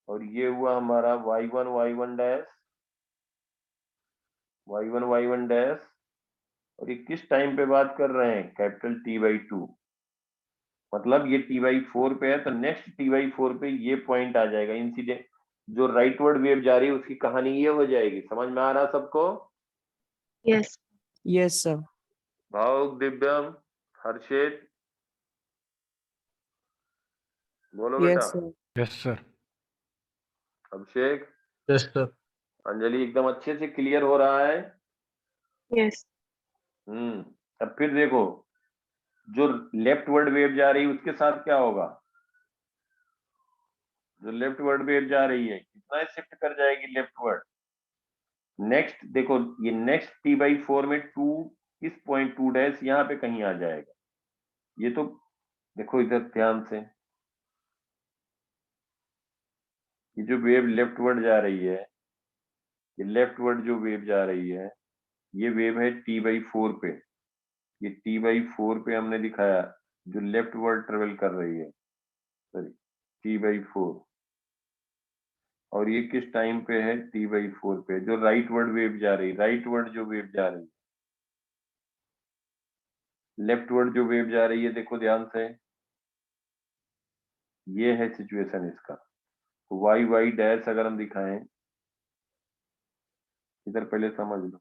और ये हुआ हमारा y1 डैश, y1 डैश। और ये किस टाइम पे बात कर रहे हैं, कैपिटल T/2, मतलब ये T/4 पे है तो नेक्स्ट T/4 पे ये पॉइंट आ जाएगा, इंसिडेंट जो राइटवर्ड वेव जा रही है उसकी कहानी ये हो जाएगी। समझ में आ रहा सबको? Yes. Yes, sir. भावुक, दिव्यम, हर्षित, बोलो बेटा। Yes, sir. Yes, sir. अभिषेक, Yes, sir. अंजलि, एकदम अच्छे से क्लियर हो रहा है। Yes. अब फिर देखो, जो लेफ्टवर्ड वेव जा रही है उसके साथ क्या होगा, जो लेफ्टवर्ड वेव जा रही है कितना शिफ्ट कर जाएगी लेफ्टवर्ड। नेक्स्ट देखो, ये नेक्स्ट T/4 में 2 इस पॉइंट 2 डैश यहाँ पे कहीं आ जाएगा। ये तो देखो इधर ध्यान से, ये जो वेव लेफ्टवर्ड जा रही है, ये लेफ्टवर्ड जो वेव जा रही है, ये वेव है T/4 पे। ये T/4 पे हमने दिखाया जो लेफ्टवर्ड ट्रेवल कर रही है, सॉरी T/4। और ये किस टाइम पे है, T/4 पे। जो राइटवर्ड वेव जा रही, राइटवर्ड जो वेव जा रही, लेफ्टवर्ड जो वेव जा रही है, देखो ध्यान से, ये है सिचुएशन इसका। तो y डैश अगर हम दिखाएं, इधर पहले समझ लो,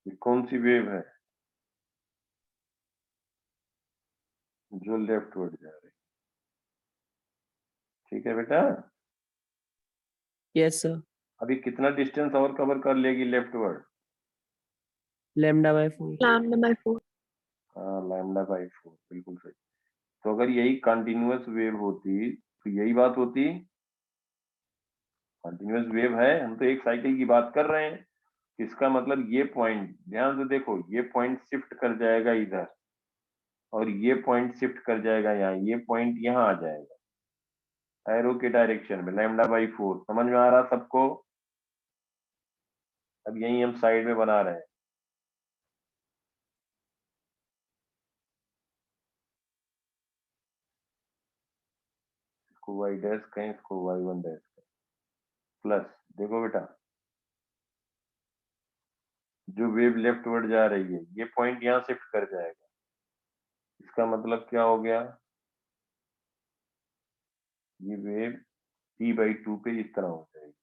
ये कौन सी वेव है जो लेफ्टवर्ड जा रही है? ठीक है बेटा, Yes, sir. अभी कितना डिस्टेंस और कवर कर लेगी leftward? Lambda by 4. Lambda by 4. हाँ, लैम्डा बाई 4, बिल्कुल सही। तो अगर यही कंटिन्यूअस वेव होती तो यही बात होती। कंटिन्यूअस वेव है, हम तो एक साइकिल की बात कर रहे हैं। इसका मतलब ये पॉइंट ध्यान से देखो, ये पॉइंट शिफ्ट कर जाएगा इधर और ये पॉइंट शिफ्ट कर जाएगा यहाँ, ये पॉइंट यहाँ आ जाएगा एरो के डायरेक्शन में, लैम्डा बाई 4। समझ में आ रहा सबको? अब यही हम साइड में बना रहे हैं। इसको वाई डैश कहें, इसको वाई वन डैश कहें, प्लस देखो बेटा, जो वेव लेफ्टवर्ड जा रही है ये पॉइंट यहाँ शिफ्ट कर जाएगा। इसका मतलब क्या हो गया, ये वेव T/2 पे इस तरह हो जाएगी।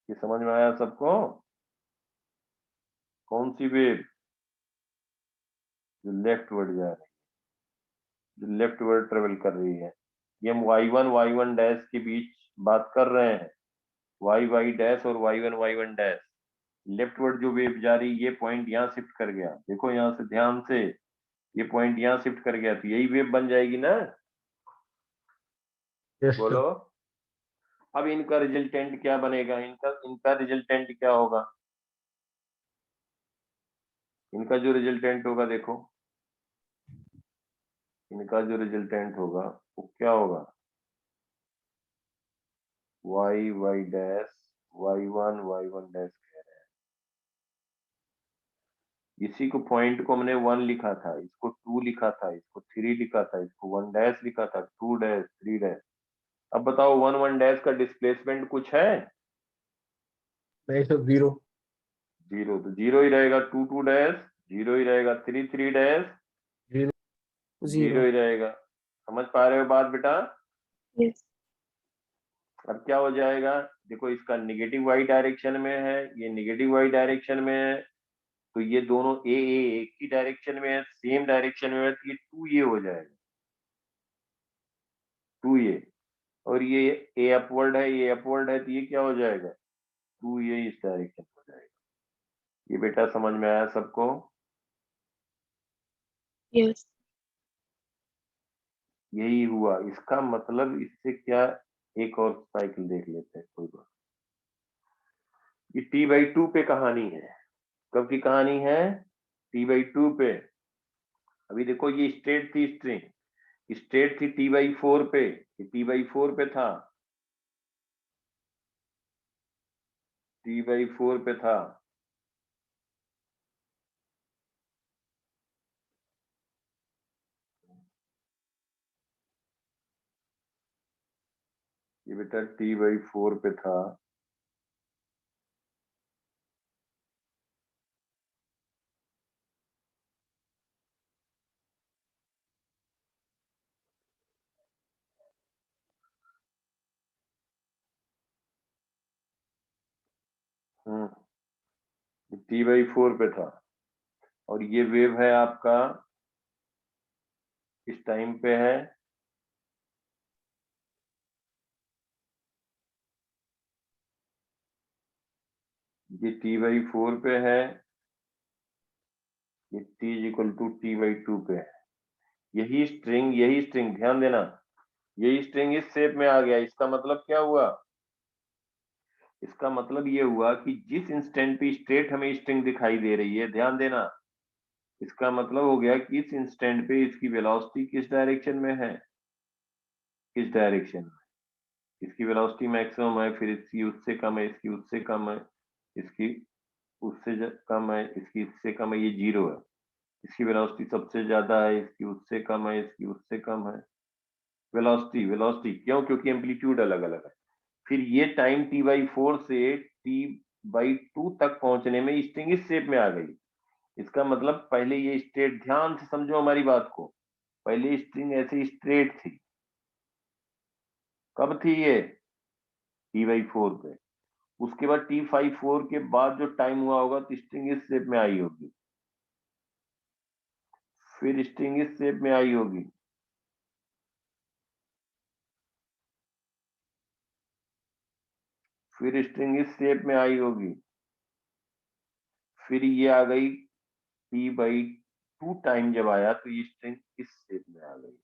ये समझ में आया सबको? कौन सी वेव जो लेफ्टवर्ड जा रही है, जो लेफ्टवर्ड ट्रेवल कर रही है, ये हम y1 डैश के बीच बात कर रहे हैं। y डैश और y1 डैश, लेफ्टवर्ड जो वेव जा रही, ये पॉइंट यहाँ शिफ्ट कर गया। देखो यहाँ से ध्यान से, ये पॉइंट यहाँ शिफ्ट कर गया तो यही वेव बन जाएगी ना? Yes, sir. बोलो, अब इनका रिजल्टेंट क्या बनेगा? इनका रिजल्टेंट क्या होगा? इनका जो रिजल्टेंट होगा, देखो इनका जो रिजल्टेंट होगा वो क्या होगा, y डैश y1 डैश कह रहे हैं। इसी को पॉइंट को हमने 1 लिखा था, इसको 2 लिखा था, इसको 3 लिखा था, इसको 1 डैश लिखा था, 2 डैश 3 डैश। अब बताओ 1 डैश का डिस्प्लेसमेंट कुछ है? नहीं सर, 0। 0, तो 0 ही रहेगा। 2 डैश 0 ही रहेगा, 3 डैश 0 0. ही रहेगा। समझ पा रहे हो बात बेटा? Yes. अब क्या हो जाएगा, देखो इसका निगेटिव वाई डायरेक्शन में है, ये निगेटिव वाई डायरेक्शन में है, तो ये दोनों ए एक ही डायरेक्शन में है, सेम डायरेक्शन में है, तो ये 2 हो जाएगा, 2 और ये ए अपवर्ड है, ये अपवर्ड है, तो ये क्या हो जाएगा, 2 इस डायरेक्शन हो जाएगा। ये बेटा समझ में आया सबको? Yes. यही हुआ। इसका मतलब इससे क्या, एक और साइकिल देख लेते हैं, कोई बात। ये T/2 पे कहानी है। कब की कहानी है? T/2 पे। अभी देखो ये स्ट्रेट थी स्ट्रिंग, स्ट्रेट थी T/4 पे, ये T/4 पे था, T/4 पे था। ये बेटा T/4 पे था। T/4 पे था और ये वेव है आपका इस टाइम पे है, ये T/4 पे है, ये T=T/2 पे है। यही स्ट्रिंग ध्यान देना, यही स्ट्रिंग इस शेप में आ गया। इसका मतलब क्या हुआ, इसका मतलब ये हुआ कि जिस इंस्टेंट पे स्ट्रेट हमें स्ट्रिंग दिखाई दे रही है, ध्यान देना, इसका मतलब हो गया कि इस इंस्टेंट पे इसकी वेलोसिटी किस डायरेक्शन में है, किस डायरेक्शन में, इसकी वेलोसिटी मैक्सिमम है, फिर इसकी उससे कम है, इसकी उससे कम है, इसकी उससे कम है, इसकी इससे कम है, ये 0 है। इसकी वेलोसिटी सबसे ज्यादा है, इसकी उससे कम है, इसकी उससे कम है। वेलोसिटी क्यों? क्योंकि एम्पलीट्यूड अलग अलग है। फिर ये टाइम T/4 से T/2 तक पहुंचने में स्ट्रिंग इस शेप में आ गई। इसका मतलब पहले ये स्ट्रेट, ध्यान से समझो हमारी बात को, पहले स्ट्रिंग ऐसे स्ट्रेट थी। कब थी ये? T/4 पे। उसके बाद T54 के बाद जो टाइम हुआ होगा तो स्ट्रिंग इस शेप में आई होगी, फिर स्ट्रिंग इस शेप में आई होगी, फिर स्ट्रिंग इस शेप में आई होगी, फिर ये आ गई T/2 टाइम जब आया तो ये स्ट्रिंग इस शेप में आ गई।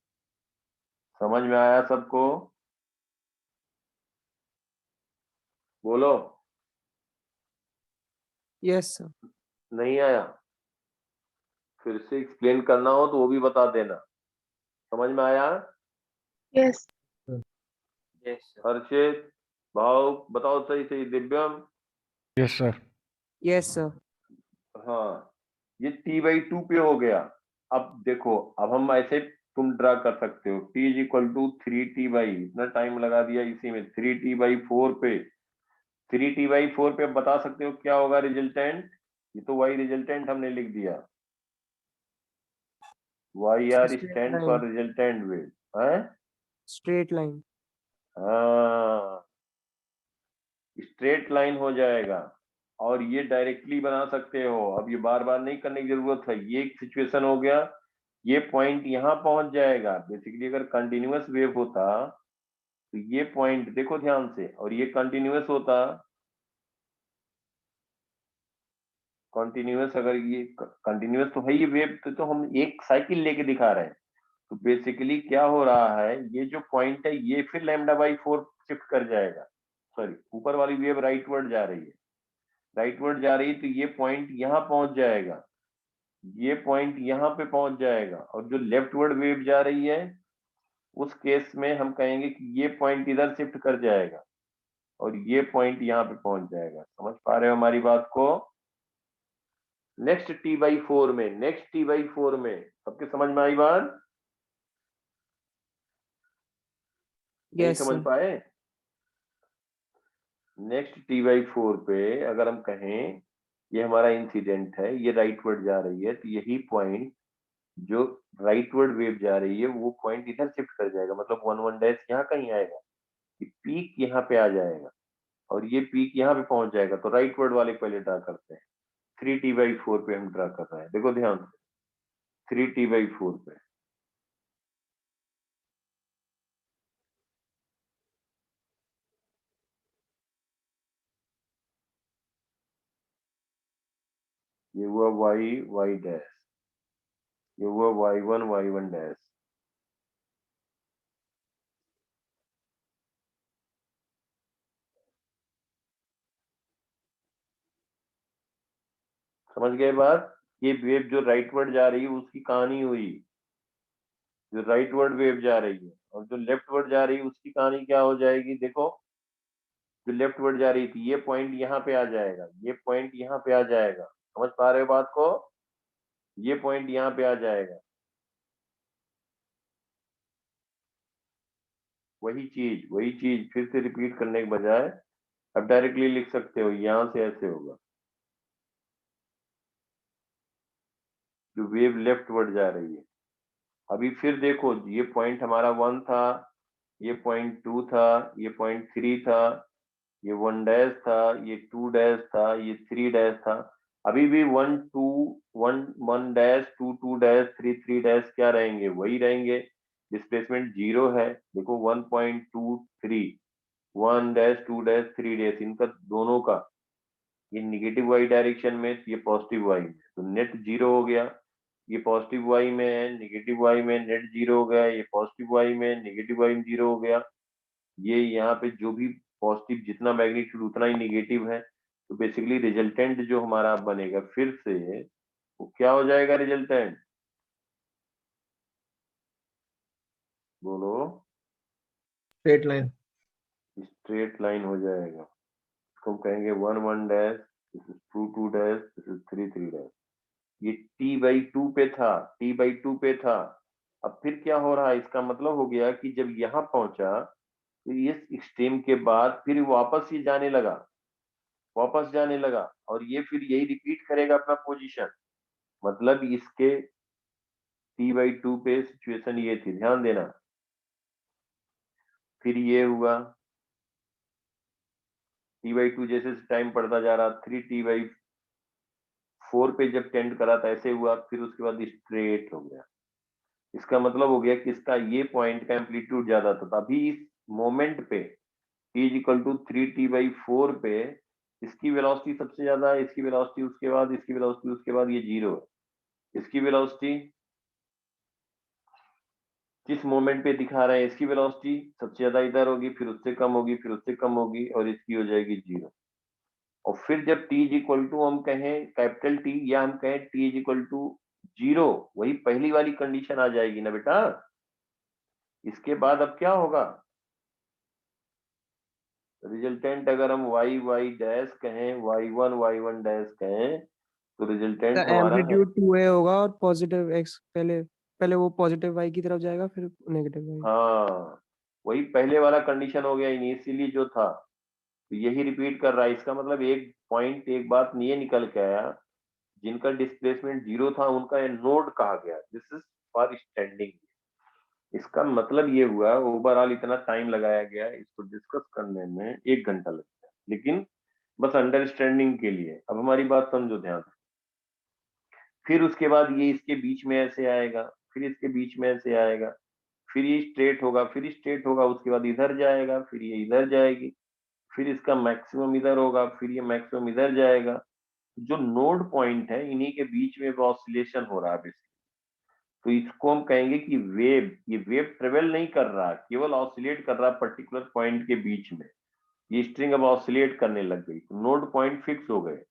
समझ में आया सबको? बोलो। Yes, sir. नहीं आया? फिर से एक्सप्लेन करना हो तो वो भी बता देना। समझ में आया? Yes. Yes, sir. हर्षित, भाव बताओ सही सही। दिव्यम? Yes, sir. Yes, sir. हाँ, ये T/2 पे हो गया। अब देखो, अब हम ऐसे तुम ड्रा कर सकते हो, T is equal to 3T/, इतना टाइम लगा दिया इसी में, 3T/4 पे, 3T/4 पे अब बता सकते हो क्या होगा रिजल्टेंट? ये तो y रिजल्टेंट हमने लिख दिया, YR Straight stand line. For resultant wave है। Straight line. हाँ, स्ट्रेट लाइन हो जाएगा और ये डायरेक्टली बना सकते हो। अब ये बार बार नहीं करने की जरूरत है, ये एक सिचुएशन हो गया, ये पॉइंट यहाँ पहुंच जाएगा। बेसिकली अगर कंटिन्यूअस वेव होता तो ये पॉइंट देखो ध्यान से, और ये कंटिन्यूअस होता, कंटिन्यूअस, अगर ये कंटिन्यूअस तो है ये वेव, तो हम एक साइकिल लेके दिखा रहे हैं। तो बेसिकली क्या हो रहा है, ये जो पॉइंट है ये फिर λ/4 शिफ्ट कर जाएगा। सॉरी, ऊपर वाली वेव राइटवर्ड जा रही है, राइटवर्ड जा रही है, तो ये पॉइंट यहाँ पहुंच जाएगा, ये पॉइंट यहाँ पे पहुंच जाएगा, और जो लेफ्टवर्ड वेव जा रही है उस केस में हम कहेंगे कि ये पॉइंट इधर शिफ्ट कर जाएगा और ये पॉइंट यहाँ पे पहुंच जाएगा। समझ पा रहे हो हमारी बात को? नेक्स्ट T/4 में, नेक्स्ट T/4 में सबके समझ में आई बात? नहीं Yes, समझ sir. पाए? नेक्स्ट T/4 पे अगर हम कहें ये हमारा इंसिडेंट है, ये राइटवर्ड जा रही है, तो यही पॉइंट जो राइटवर्ड वेव जा रही है वो पॉइंट इधर शिफ्ट कर जाएगा, मतलब 1 यहाँ कहीं आएगा, ये पीक यहाँ पे आ जाएगा और ये पीक यहाँ पे पहुंच जाएगा। तो राइटवर्ड वाले पहले ड्रा करते हैं, 3T/4 पे हम ड्रा कर रहे हैं, देखो ध्यान से, 3T/4 पे ये हुआ y डैश, ये हुआ y1 डैश। समझ गए बात? ये वेव जो राइटवर्ड जा रही है उसकी कहानी हुई, जो राइटवर्ड वेव जा रही है, और जो लेफ्टवर्ड जा रही है उसकी कहानी क्या हो जाएगी? देखो, जो लेफ्टवर्ड जा रही थी ये पॉइंट यहाँ पे आ जाएगा, ये पॉइंट यहाँ पे आ जाएगा। समझ पा रहे हो बात को? ये पॉइंट यहाँ पे आ जाएगा, वही चीज फिर से रिपीट करने के बजाय अब डायरेक्टली लिख सकते हो, यहाँ से ऐसे होगा, जो वेव लेफ्टवर्ड जा रही है। अभी फिर देखो, ये पॉइंट हमारा 1 था, ये पॉइंट 2 था, ये पॉइंट 3 था, ये 1 डैश था, ये 2 डैश था, ये 3 डैश था। अभी भी 1 2 1 डैश, 2 2 डैश, 3 डैश क्या रहेंगे? वही रहेंगे। डिस्प्लेसमेंट 0 है, देखो 1.23, 1 डैश, 2 डैश, 3 डैश, इनका दोनों का ये निगेटिव वाई डायरेक्शन में, ये पॉजिटिव वाई में, तो नेट 0 हो गया। ये पॉजिटिव वाई में है, निगेटिव वाई में नेट 0 हो गया, ये पॉजिटिव वाई में, निगेटिव वाई में 0 हो गया। ये यहाँ पे जो भी पॉजिटिव जितना मैग्नीट्यूड उतना ही निगेटिव है, तो बेसिकली रिजल्टेंट जो हमारा बनेगा फिर से वो क्या हो जाएगा रिजल्टेंट? बोलो। Straight line. स्ट्रेट लाइन हो जाएगा, इसको हम कहेंगे 1 1 dash, this is 2 2 dash, this is 3 3 dash. ये T/2 पे था, T/2 पे था। अब फिर क्या हो रहा है, इसका मतलब हो गया कि जब यहाँ पहुंचा तो इस एक्सट्रीम के बाद फिर वापस ही जाने लगा, वापस जाने लगा, और ये फिर यही रिपीट करेगा अपना पोजीशन। मतलब इसके T/2 पे सिचुएशन ये थी, ध्यान देना। फिर ये हुआ, t/2 जैसे टाइम बढ़ता जा रहा, 3t/4 पे जब टेंड करा था ऐसे हुआ, फिर उसके बाद स्ट्रेट हो गया। इसका मतलब हो गया कि इसका ये पॉइंट का एम्पलीट्यूड ज्यादा था। अभी इस मोमेंट पे t = 3t/4 पे इसकी वेलोसिटी सबसे ज्यादा है, इसकी वेलोसिटी उसके बाद, इसकी वेलोसिटी उसके बाद, ये 0 है। इसकी वेलोसिटी किस मोमेंट पे दिखा रहे हैं, इसकी वेलोसिटी सबसे ज्यादा इधर होगी, फिर उससे कम होगी, फिर उससे कम होगी, और इसकी हो जाएगी 0। और फिर जब t हम कहें कैपिटल T या हम कहें t = 0, वही पहली वाली कंडीशन आ जाएगी ना बेटा। इसके बाद अब क्या होगा, रिजल्टेंट अगर हम y डैश कहें, y1 डैश कहें, तो रिजल्टेंट हमारा है, एम्पलीट्यूड 2a होगा और पॉजिटिव x पहले वो पॉजिटिव y की तरफ जाएगा फिर नेगेटिव y। हाँ वही पहले वाला कंडीशन हो गया इनिशियली जो था, तो यही रिपीट कर रहा है। इसका मतलब एक पॉइंट, एक बात ये निकल के आया, जिनका डिस्प्लेसमेंट 0 था उनका ये नोड कहा गया। This is for standing. इसका मतलब ये हुआ, ओवरऑल इतना टाइम लगाया गया, इसको डिस्कस करने में 1 घंटा लगता है, लेकिन बस अंडरस्टैंडिंग के लिए। अब हमारी बात समझो ध्यान से। फिर उसके बाद ये इसके बीच में ऐसे आएगा, फिर इसके बीच में ऐसे आएगा, फिर ये स्ट्रेट होगा, फिर स्ट्रेट होगा, उसके बाद इधर जाएगा, फिर ये इधर जाएगी, फिर इसका मैक्सिमम इधर होगा, फिर ये मैक्सिमम इधर जाएगा। जो नोड पॉइंट है इन्हीं के बीच में ऑसिलेशन हो रहा है बेसिकली। तो इसको हम कहेंगे कि वेव, ये वेव ट्रेवल नहीं कर रहा, केवल ऑसिलेट कर रहा पर्टिकुलर पॉइंट के बीच में। ये स्ट्रिंग अब ऑसिलेट करने लग गई, तो नोड पॉइंट फिक्स हो गए।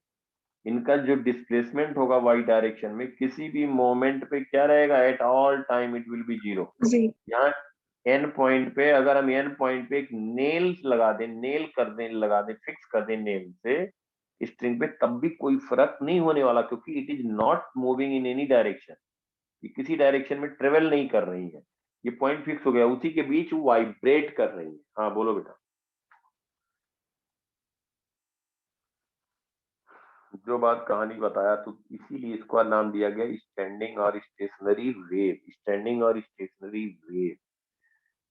इनका जो डिस्प्लेसमेंट होगा वाई डायरेक्शन में किसी भी मोमेंट पे क्या रहेगा, at all time it will be 0। जी, यहाँ एन पॉइंट पे अगर हम एन पॉइंट पे एक नेल लगा दें, नेल कर दें, लगा दें, फिक्स कर दें नेल से स्ट्रिंग पे, तब भी कोई फर्क नहीं होने वाला, क्योंकि it is not moving in any direction. ये किसी डायरेक्शन में ट्रेवल नहीं कर रही है, ये पॉइंट फिक्स हो गया, उसी के बीच वो वाइब्रेट कर रही है। हाँ बोलो बेटा। जो बात कहानी बताया, तो इसीलिए इसको नाम दिया गया स्टैंडिंग और स्टेशनरी वेव। स्टैंडिंग और स्टेशनरी वेव,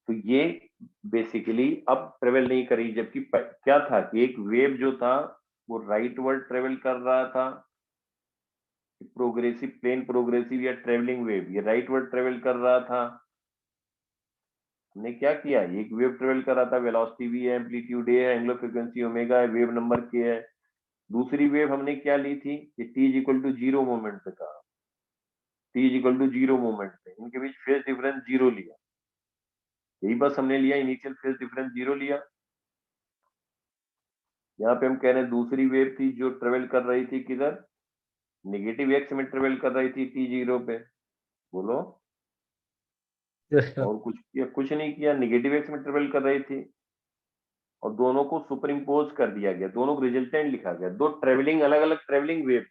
तो ये बेसिकली अब ट्रेवल नहीं करी, जबकि क्या था कि एक वेव जो था वो राइट वर्ड ट्रेवल कर रहा था, प्रोग्रेसिव प्लेन प्रोग्रेसिव या ट्रेवलिंग वेव, ये राइट वर्ड ट्रेवल कर रहा था। हमने क्या किया, एक वेव ट्रेवल कर रहा था, वेलोसिटी v है, एम्पलीट्यूड a है, एंगुलर फ्रीक्वेंसी ओमेगा है, वेव नंबर k है। दूसरी वेव हमने क्या ली थी, कि t = 0 मोमेंट पे था, t = 0 मोमेंट पे इनके बीच फेज डिफरेंस 0 लिया। यही बस हमने लिया, इनिशियल फेज डिफरेंस 0 लिया। यहाँ पे हम कह रहे हैं दूसरी वेव थी जो ट्रेवल कर रही थी किधर, नेगेटिव एक्स में ट्रेवल कर रही थी t0 पे। बोलो। Yes, sir. और कुछ किया? कुछ नहीं किया, नेगेटिव एक्स में ट्रेवल कर रही थी, और दोनों को सुपर इम्पोज कर दिया गया, दोनों को रिजल्टेंट लिखा गया, दो ट्रेवलिंग अलग अलग ट्रेवलिंग वेव।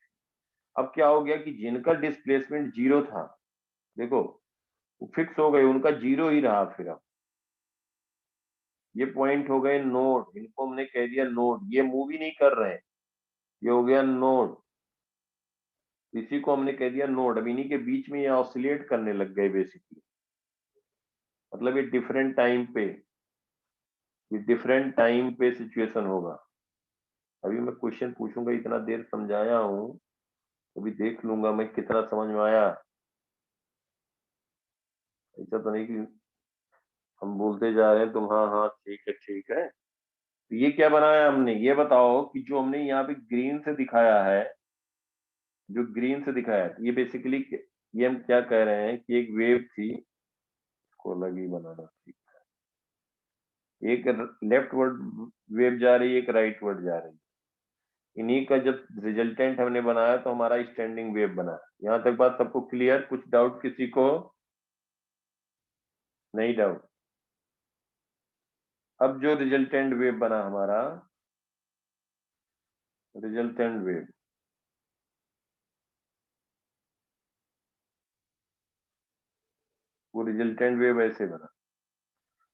अब क्या हो गया कि जिनका डिस्प्लेसमेंट 0 था, देखो वो फिक्स हो गए, उनका 0 ही रहा। फिर अब ये पॉइंट हो गए नोड, इनको हमने कह दिया नोड, ये मूव ही नहीं कर रहे हैं, ये हो गया नोड, इसी को हमने कह दिया नोड। अब इन्हीं के बीच में ये ऑसिलेट करने लग गए बेसिकली, मतलब ये डिफरेंट टाइम पे, ये डिफरेंट टाइम पे सिचुएशन होगा। अभी मैं क्वेश्चन पूछूंगा, इतना देर समझाया हूँ, अभी देख लूंगा मैं कितना समझ में आया। ऐसा तो नहीं कि हम बोलते जा रहे हैं तुम हाँ हाँ ठीक है ठीक है। तो ये क्या बनाया हमने, ये बताओ कि जो हमने यहाँ पे ग्रीन से दिखाया है, जो ग्रीन से दिखाया है, ये बेसिकली ये हम क्या कह रहे हैं कि एक वेव थी, इसको अलग ही बनाना ठीक, एक लेफ्ट वर्ड वेव जा रही है, एक राइट वर्ड जा रही है। इन्हीं का जब रिजल्टेंट हमने बनाया तो हमारा स्टैंडिंग वेव बना। यहाँ तक बात सबको क्लियर? कुछ डाउट किसी को? नहीं डाउट। अब जो रिजल्टेंट वेव बना हमारा, रिजल्टेंट वेव, वो रिजल्टेंट वेव ऐसे बना।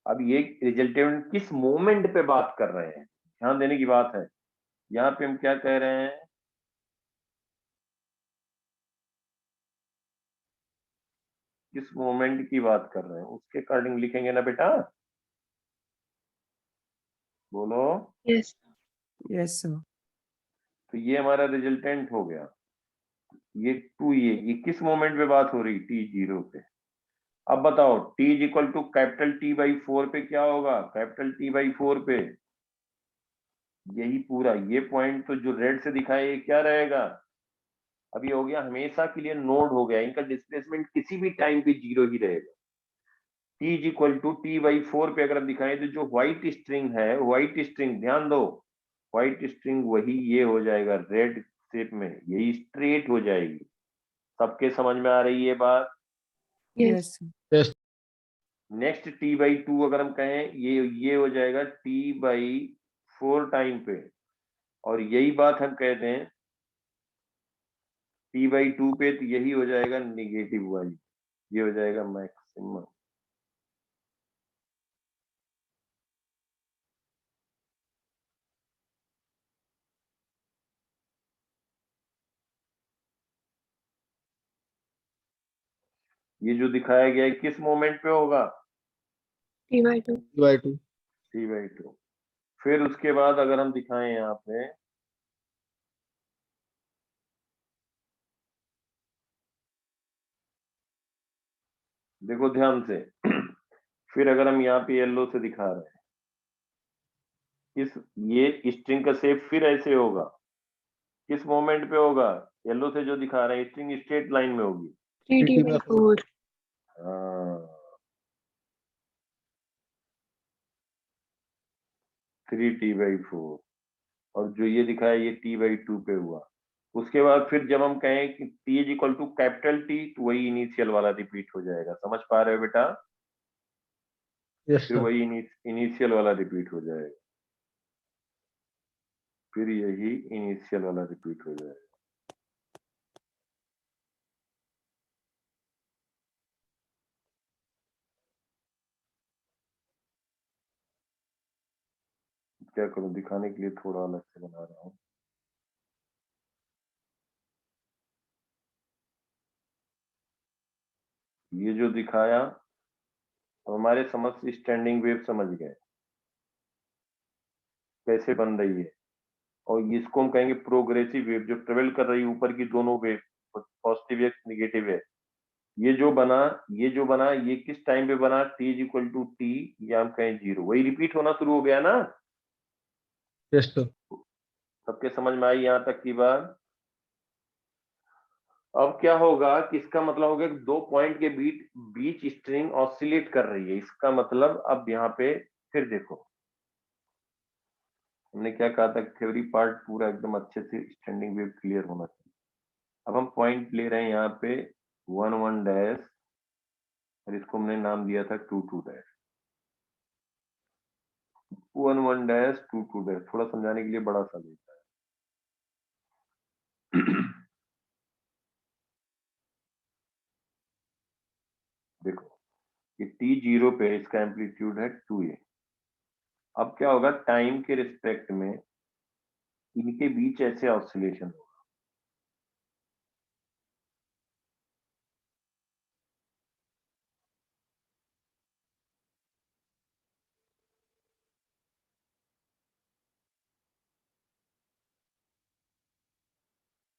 अब ये रिजल्टेंट किस मोमेंट पे बात कर रहे हैं, ध्यान देने की बात है। यहाँ पे हम क्या कह रहे हैं, किस मोमेंट की बात कर रहे हैं, उसके अकॉर्डिंग लिखेंगे ना बेटा। बोलो। yes, yes sir. तो ये हमारा रिजल्टेंट हो गया। ये 2 ये किस मोमेंट पे बात हो रही, t0 पे। अब बताओ t is equal to capital T/4 पे क्या होगा, कैपिटल T/4 पे यही पूरा ये पॉइंट तो जो रेड से दिखाया ये क्या रहेगा, अब ये हो गया हमेशा के लिए नोड हो गया, इनका डिस्प्लेसमेंट किसी भी टाइम पे 0 ही रहेगा। t is equal to T/4 पे अगर हम दिखाएं तो जो व्हाइट स्ट्रिंग है, व्हाइट स्ट्रिंग ध्यान दो, व्हाइट स्ट्रिंग वही ये हो जाएगा रेड शेप में, यही स्ट्रेट हो जाएगी। सबके समझ में आ रही है बात। Yes. यस। नेक्स्ट T/2 अगर हम कहें ये हो जाएगा T/4 टाइम पे, और यही बात हम कहते हैं T/2 पे, तो यही हो जाएगा नेगेटिव वाली, ये हो जाएगा मैक्सिमम। ये जो दिखाया गया है किस मोमेंट पे होगा, T/2. T/2। T/2। फिर उसके बाद अगर हम दिखाएं यहाँ पे, देखो ध्यान से फिर अगर हम यहाँ पे येलो से दिखा रहे हैं, इस ये स्ट्रिंग का शेप फिर ऐसे होगा, किस मोमेंट पे होगा, येलो से जो दिखा रहे हैं स्ट्रिंग स्ट्रेट लाइन में होगी। 3T/4. हाँ 3T/4, और जो ये दिखाया ये T/2 पे हुआ। उसके बाद फिर जब हम कहें कि T is equal to capital T, तो वही इनिशियल वाला रिपीट हो जाएगा। समझ पा रहे हो बेटा? यस फिर सर। वही इनिशियल वाला रिपीट हो जाएगा, फिर यही इनिशियल वाला रिपीट हो जाएगा। क्या करूं, दिखाने के लिए थोड़ा अलग से बना रहा हूं। ये जो दिखाया तो हमारे समझ स्टैंडिंग वेव समझ गए कैसे बन रही है, और इसको हम कहेंगे प्रोग्रेसिव वेव, जो ट्रेवल कर रही है ऊपर की दोनों वेव, पॉजिटिव है नेगेटिव है। ये जो बना ये किस टाइम पे बना, T is equal to T, या हम कहें 0, वही रिपीट होना शुरू हो गया ना। Yes sir. सबके समझ में आई यहाँ तक की बात। अब क्या होगा कि इसका मतलब होगा कि दो पॉइंट के बीच स्ट्रिंग ऑसिलेट कर रही है, इसका मतलब अब यहाँ पे फिर देखो हमने क्या कहा था, थ्योरी पार्ट पूरा एकदम अच्छे से स्टैंडिंग वेव क्लियर होना चाहिए। अब हम पॉइंट ले रहे हैं यहाँ पे 1 1 डैश, और इसको हमने नाम दिया था 2 2 डैश, 1 1 डैश 2 2 डैश, थोड़ा समझाने के लिए बड़ा सा देता है। देखो ये T0 पे इसका एम्पलीट्यूड है 2a। अब क्या होगा, टाइम के रिस्पेक्ट में इनके बीच ऐसे ऑसिलेशन होगा,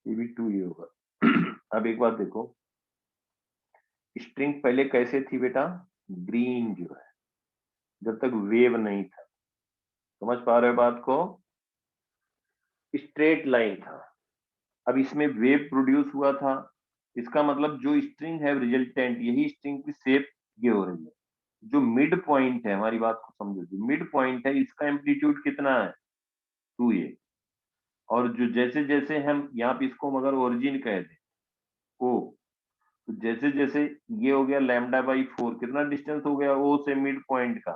ये भी 2a होगा। अब एक बात देखो, स्ट्रिंग पहले कैसे थी बेटा, ग्रीन जो है, जब तक वेव नहीं था। समझ पा रहे हो बात को, स्ट्रेट लाइन था। अब इसमें वेव प्रोड्यूस हुआ था, इसका मतलब जो स्ट्रिंग है रिजल्टेंट, यही स्ट्रिंग की शेप ये हो रही है। जो मिड पॉइंट है, हमारी बात को समझो, जो मिड पॉइंट है इसका एम्पलीट्यूड कितना है, 2a। और जो जैसे जैसे हम यहाँ पे इसको मगर ओरिजिन कह दें ओ, तो जैसे जैसे ये हो गया λ/4, कितना डिस्टेंस हो गया ओ से मिड पॉइंट का,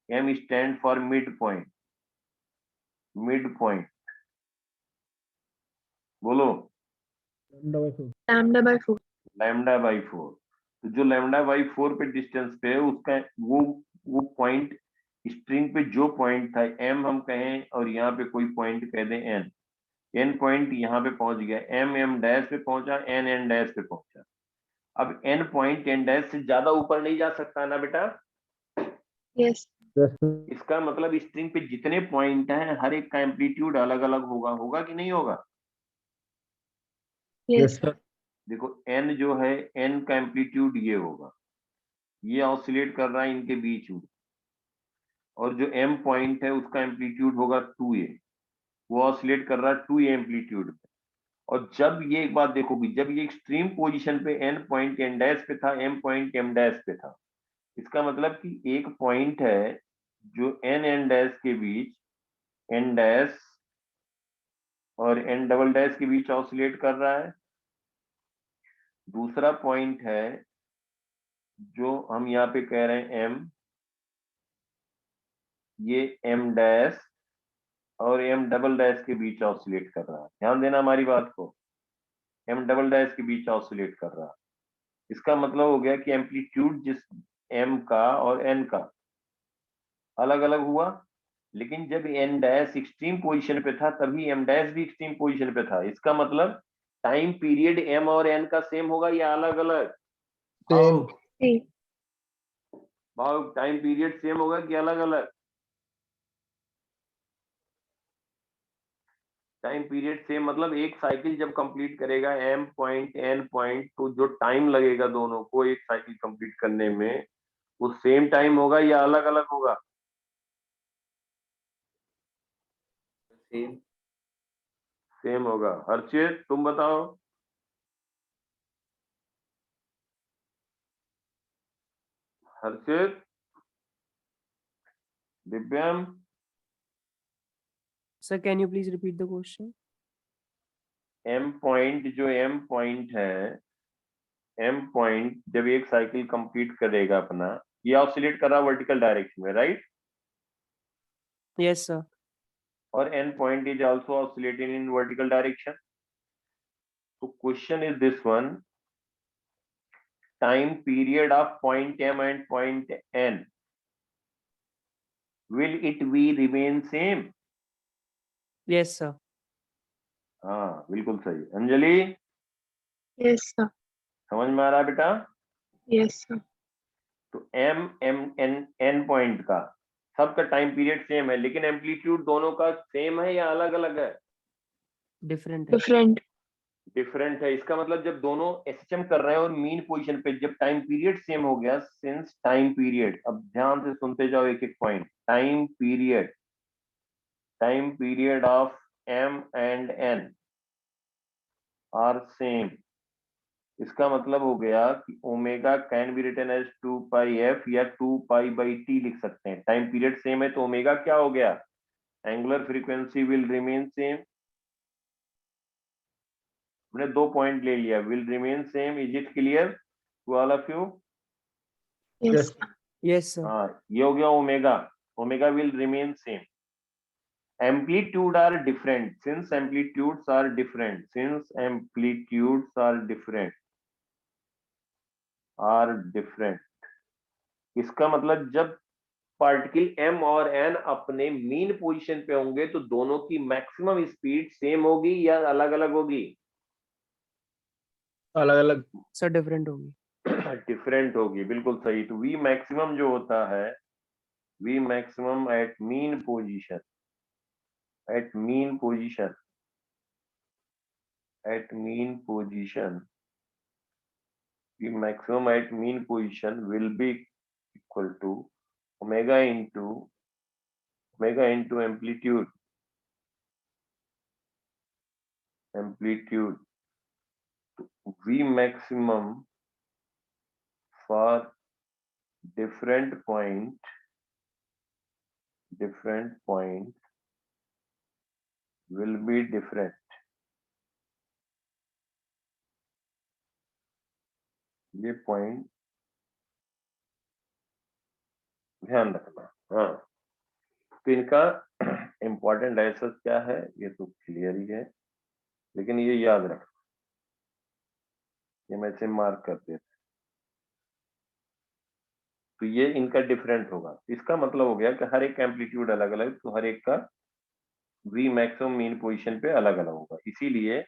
m stand for mid point, mid point बोलो, λ/4. λ/4। तो जो λ/4 पे डिस्टेंस पे है उसका वो पॉइंट, स्ट्रिंग पे जो पॉइंट था m हम कहें, और यहाँ पे कोई पॉइंट कह दें n पॉइंट यहाँ पे पहुंच गया, m डैश पे पहुंचा, n डैश पे पहुंचा। अब n पॉइंट n डैश से ज्यादा ऊपर नहीं जा सकता ना बेटा। Yes. Yes, sir. इसका मतलब स्ट्रिंग पे जितने पॉइंट हैं हर एक का एम्पलीट्यूड अलग अलग होगा, होगा कि नहीं होगा? Yes, Yes. sir. देखो n जो है, n का एम्पलीट्यूड ये होगा, ये ऑसिलेट कर रहा है इनके बीच में, और जो m पॉइंट है उसका एम्पलीट्यूड होगा 2a, वो ऑसिलेट कर रहा है 2a एम्पलीट्यूड में। और जब ये एक बात देखोगी, जब ये एक्सट्रीम पोजीशन पे n पॉइंट n डैश पे था, m पॉइंट m डैश पे था, इसका मतलब कि एक पॉइंट है जो n डैश के बीच, n डैश और n डबल डैश के बीच ऑसिलेट कर रहा है। दूसरा पॉइंट है जो हम यहाँ पे कह रहे हैं m, ये m डैश और m डबल डैश के बीच ऑसिलेट कर रहा है। ध्यान देना हमारी बात को, m डबल डैश के बीच ऑसिलेट कर रहा है। इसका मतलब हो गया कि एम्पलीट्यूड जिस m का और n का अलग अलग हुआ, लेकिन जब n डैश एक्सट्रीम पोजीशन पे था तभी m डैश भी एक्सट्रीम पोजीशन पे था। इसका मतलब टाइम पीरियड m और n का सेम होगा या अलग अलग? Same. Same. भाव टाइम पीरियड सेम होगा कि अलग अलग? टाइम पीरियड सेम, मतलब एक साइकिल जब कंप्लीट करेगा m पॉइंट n पॉइंट, तो जो टाइम लगेगा दोनों को एक साइकिल कंप्लीट करने में, वो सेम टाइम होगा या अलग अलग होगा? Same. सेम होगा। हर्षित तुम बताओ। हर्षित, दिव्यम, Sir, can you please repeat the question? m point, जो m पॉइंट है, m पॉइंट जब एक साइकिल कंप्लीट करेगा अपना, ये ऑसिलेट कर रहा है वर्टिकल डायरेक्शन में, राइट? Yes, sir. और n point is also oscillating in vertical direction. तो question is this one, time period of point m and point n, will it be remain same? Yes, sir. हाँ बिल्कुल सही। Anjali, Yes, sir. समझ में आ रहा है बेटा? Yes, sir. तो m m n n point का सबका टाइम पीरियड सेम है, लेकिन एम्पलीट्यूड दोनों का सेम है या अलग अलग है? Different. है। Different. डिफरेंट है। इसका मतलब जब दोनों एसएचएम कर रहे हैं और मीन पोजीशन पे, जब टाइम पीरियड सेम हो गया, सिंस टाइम पीरियड, अब ध्यान से सुनते जाओ एक एक point, time period of m and n are same. इसका मतलब हो गया कि omega can be written as 2 pi f या 2 पाई बाई t लिख सकते हैं। टाइम पीरियड सेम है तो ओमेगा क्या हो गया? Angular frequency will remain same. हमने 2 पॉइंट ले लिया, will remain same. Is it clear to all of you? Yes, Yes. sir. Yes, sir. हाँ, ये हो गया omega. Omega will remain same. amplitude are different, since amplitudes are different, इसका मतलब जब पार्टिकल m और n अपने मीन पोजीशन पे होंगे तो दोनों की मैक्सिमम स्पीड सेम होगी या अलग अलग होगी? अलग अलग। Sir, different होगी। डिफरेंट होगी, बिल्कुल सही। तो v मैक्सिमम जो होता है, v maximum at mean position, at mean position the maximum at mean position will be equal to omega into amplitude v maximum for different point will be different। ये पॉइंट ध्यान रखना। हाँ, तो इनका इंपॉर्टेंट आंसर क्या है ये तो क्लियर ही है, लेकिन ये याद रखना, ये मैं इसे मार्क कर देता। तो ये इनका डिफरेंट होगा। इसका मतलब हो गया कि हर एक का एम्पलीट्यूड अलग अलग, तो हर एक का v मैक्सिमम मीन पोजीशन पे अलग अलग होगा। इसीलिए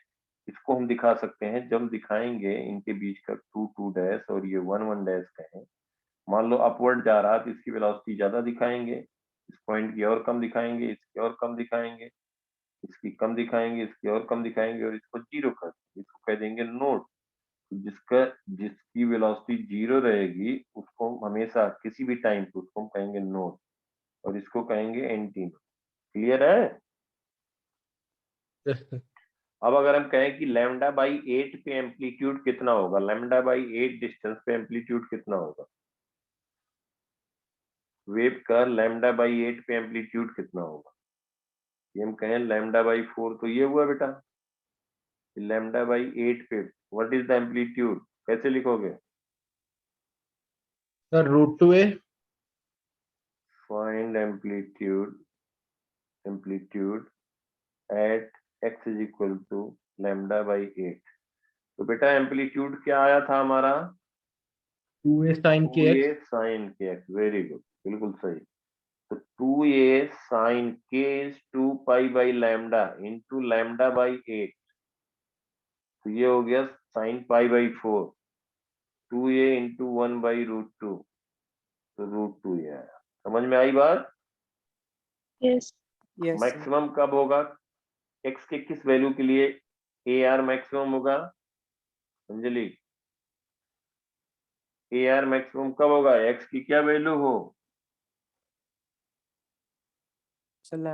इसको हम दिखा सकते हैं, जब दिखाएंगे इनके बीच का 2 2 डैश और ये 1 1 डैश का है, मान लो अपवर्ड जा रहा तो इसकी वेलोसिटी ज्यादा दिखाएंगे, इस पॉइंट की और कम दिखाएंगे, इसकी और कम दिखाएंगे, इसकी कम दिखाएंगे, इसकी और कम दिखाएंगे, और इसको जीरो कर देंगे, इसको कह देंगे नोड। जिसका जिसकी वेलोसिटी जीरो रहेगी उसको हमेशा किसी भी टाइम पे उसको हम कहेंगे नोड, और इसको कहेंगे एंटी नोड। क्लियर है? Yes sir. अब अगर हम कहें कि लैम्डा बाई 8 पे एम्पलीट्यूड कितना होगा, लैम्डा बाई 8 डिस्टेंस पे एम्पलीट्यूड कितना होगा, वेव का लैम्डा बाई 8 पे एम्पलीट्यूड कितना होगा? ये हम कहें लैम्डा बाई 4 तो ये हुआ बेटा, लैम्डा बाई 8 पे व्हाट इज द एम्पलीट्यूड, कैसे लिखोगे? Sir √2a। Find amplitude at x is equal to lambda by 8। तो बेटा एम्पलीट्यूड क्या आया था हमारा? 2a sin 2a kx। sin kx, very good, बिल्कुल सही। तो 2a sin k is 2 pi by lambda into lambda by 8, तो ये हो गया sin pi by 4, 2a into 1 by √2, तो √2 ये आया। समझ में आई बात? Yes. Yes sir. मैक्सिमम कब होगा x के किस वैल्यू के लिए AR मैक्सिमम होगा? अंजलि, AR मैक्सिमम कब होगा? x की क्या वैल्यू हो? सर λ/2।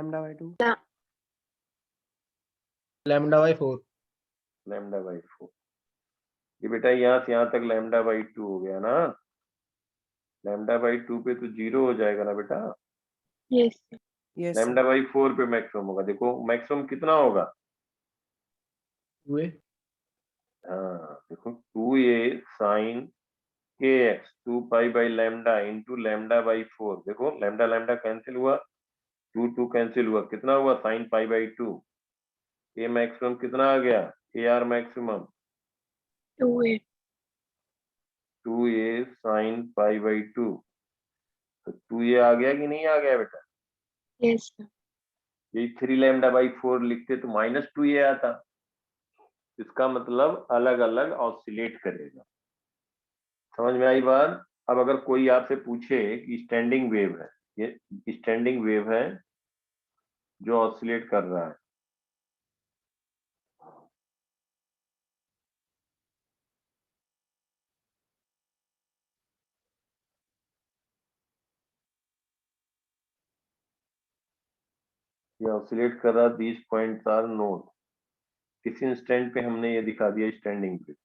λ/4। Lambda by 4। ये बेटा यहाँ से यहाँ तक लैम्डा बाई 2 हो गया ना, लैम्डा बाई 2 पे तो जीरो हो जाएगा ना बेटा, Yes. Yes lambda sir. By 4 पे मैक्सिमम होगा। देखो मैक्सिमम कितना होगा? 2a। हाँ देखो 2a sin kx 2 pi by lambda into lambda by 4, देखो लैम्डा लैम्डा कैंसिल हुआ, 2 2 कैंसिल हुआ, कितना हुआ? sin pi by 2। ये मैक्सिमम कितना आ गया? AR maximum 2A. 2a sin pi by 2, तो 2a आ गया कि नहीं आ गया बेटा? Yes. Sir. यही 3 लैम्डा बाई 4 लिखते तो -2a आता, इसका मतलब अलग अलग ऑसिलेट करेगा। समझ में आई बात? अब अगर कोई आपसे पूछे कि स्टैंडिंग वेव है, ये स्टैंडिंग वेव है जो ऑसिलेट कर रहा है, ये ऑसिलेट कर रहा, दीज पॉइंट्स आर नोड। किसी इंस्टेंट पे हमने ये दिखा दिया स्टैंडिंग वेव,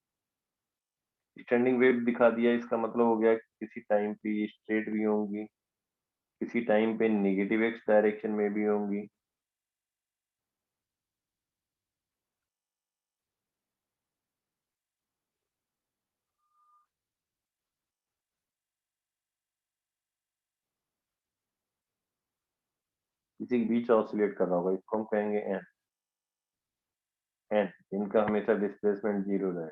स्टैंडिंग वेव दिखा दिया, इसका मतलब हो गया कि किसी टाइम पे ये स्ट्रेट भी होंगी, किसी टाइम पे नेगेटिव एक्स डायरेक्शन में भी होंगी। किसी के बीच ऑसिलेट कर रहा होगा, इसको हम कहेंगे एन, इनका हमेशा डिस्प्लेसमेंट जीरो रहे,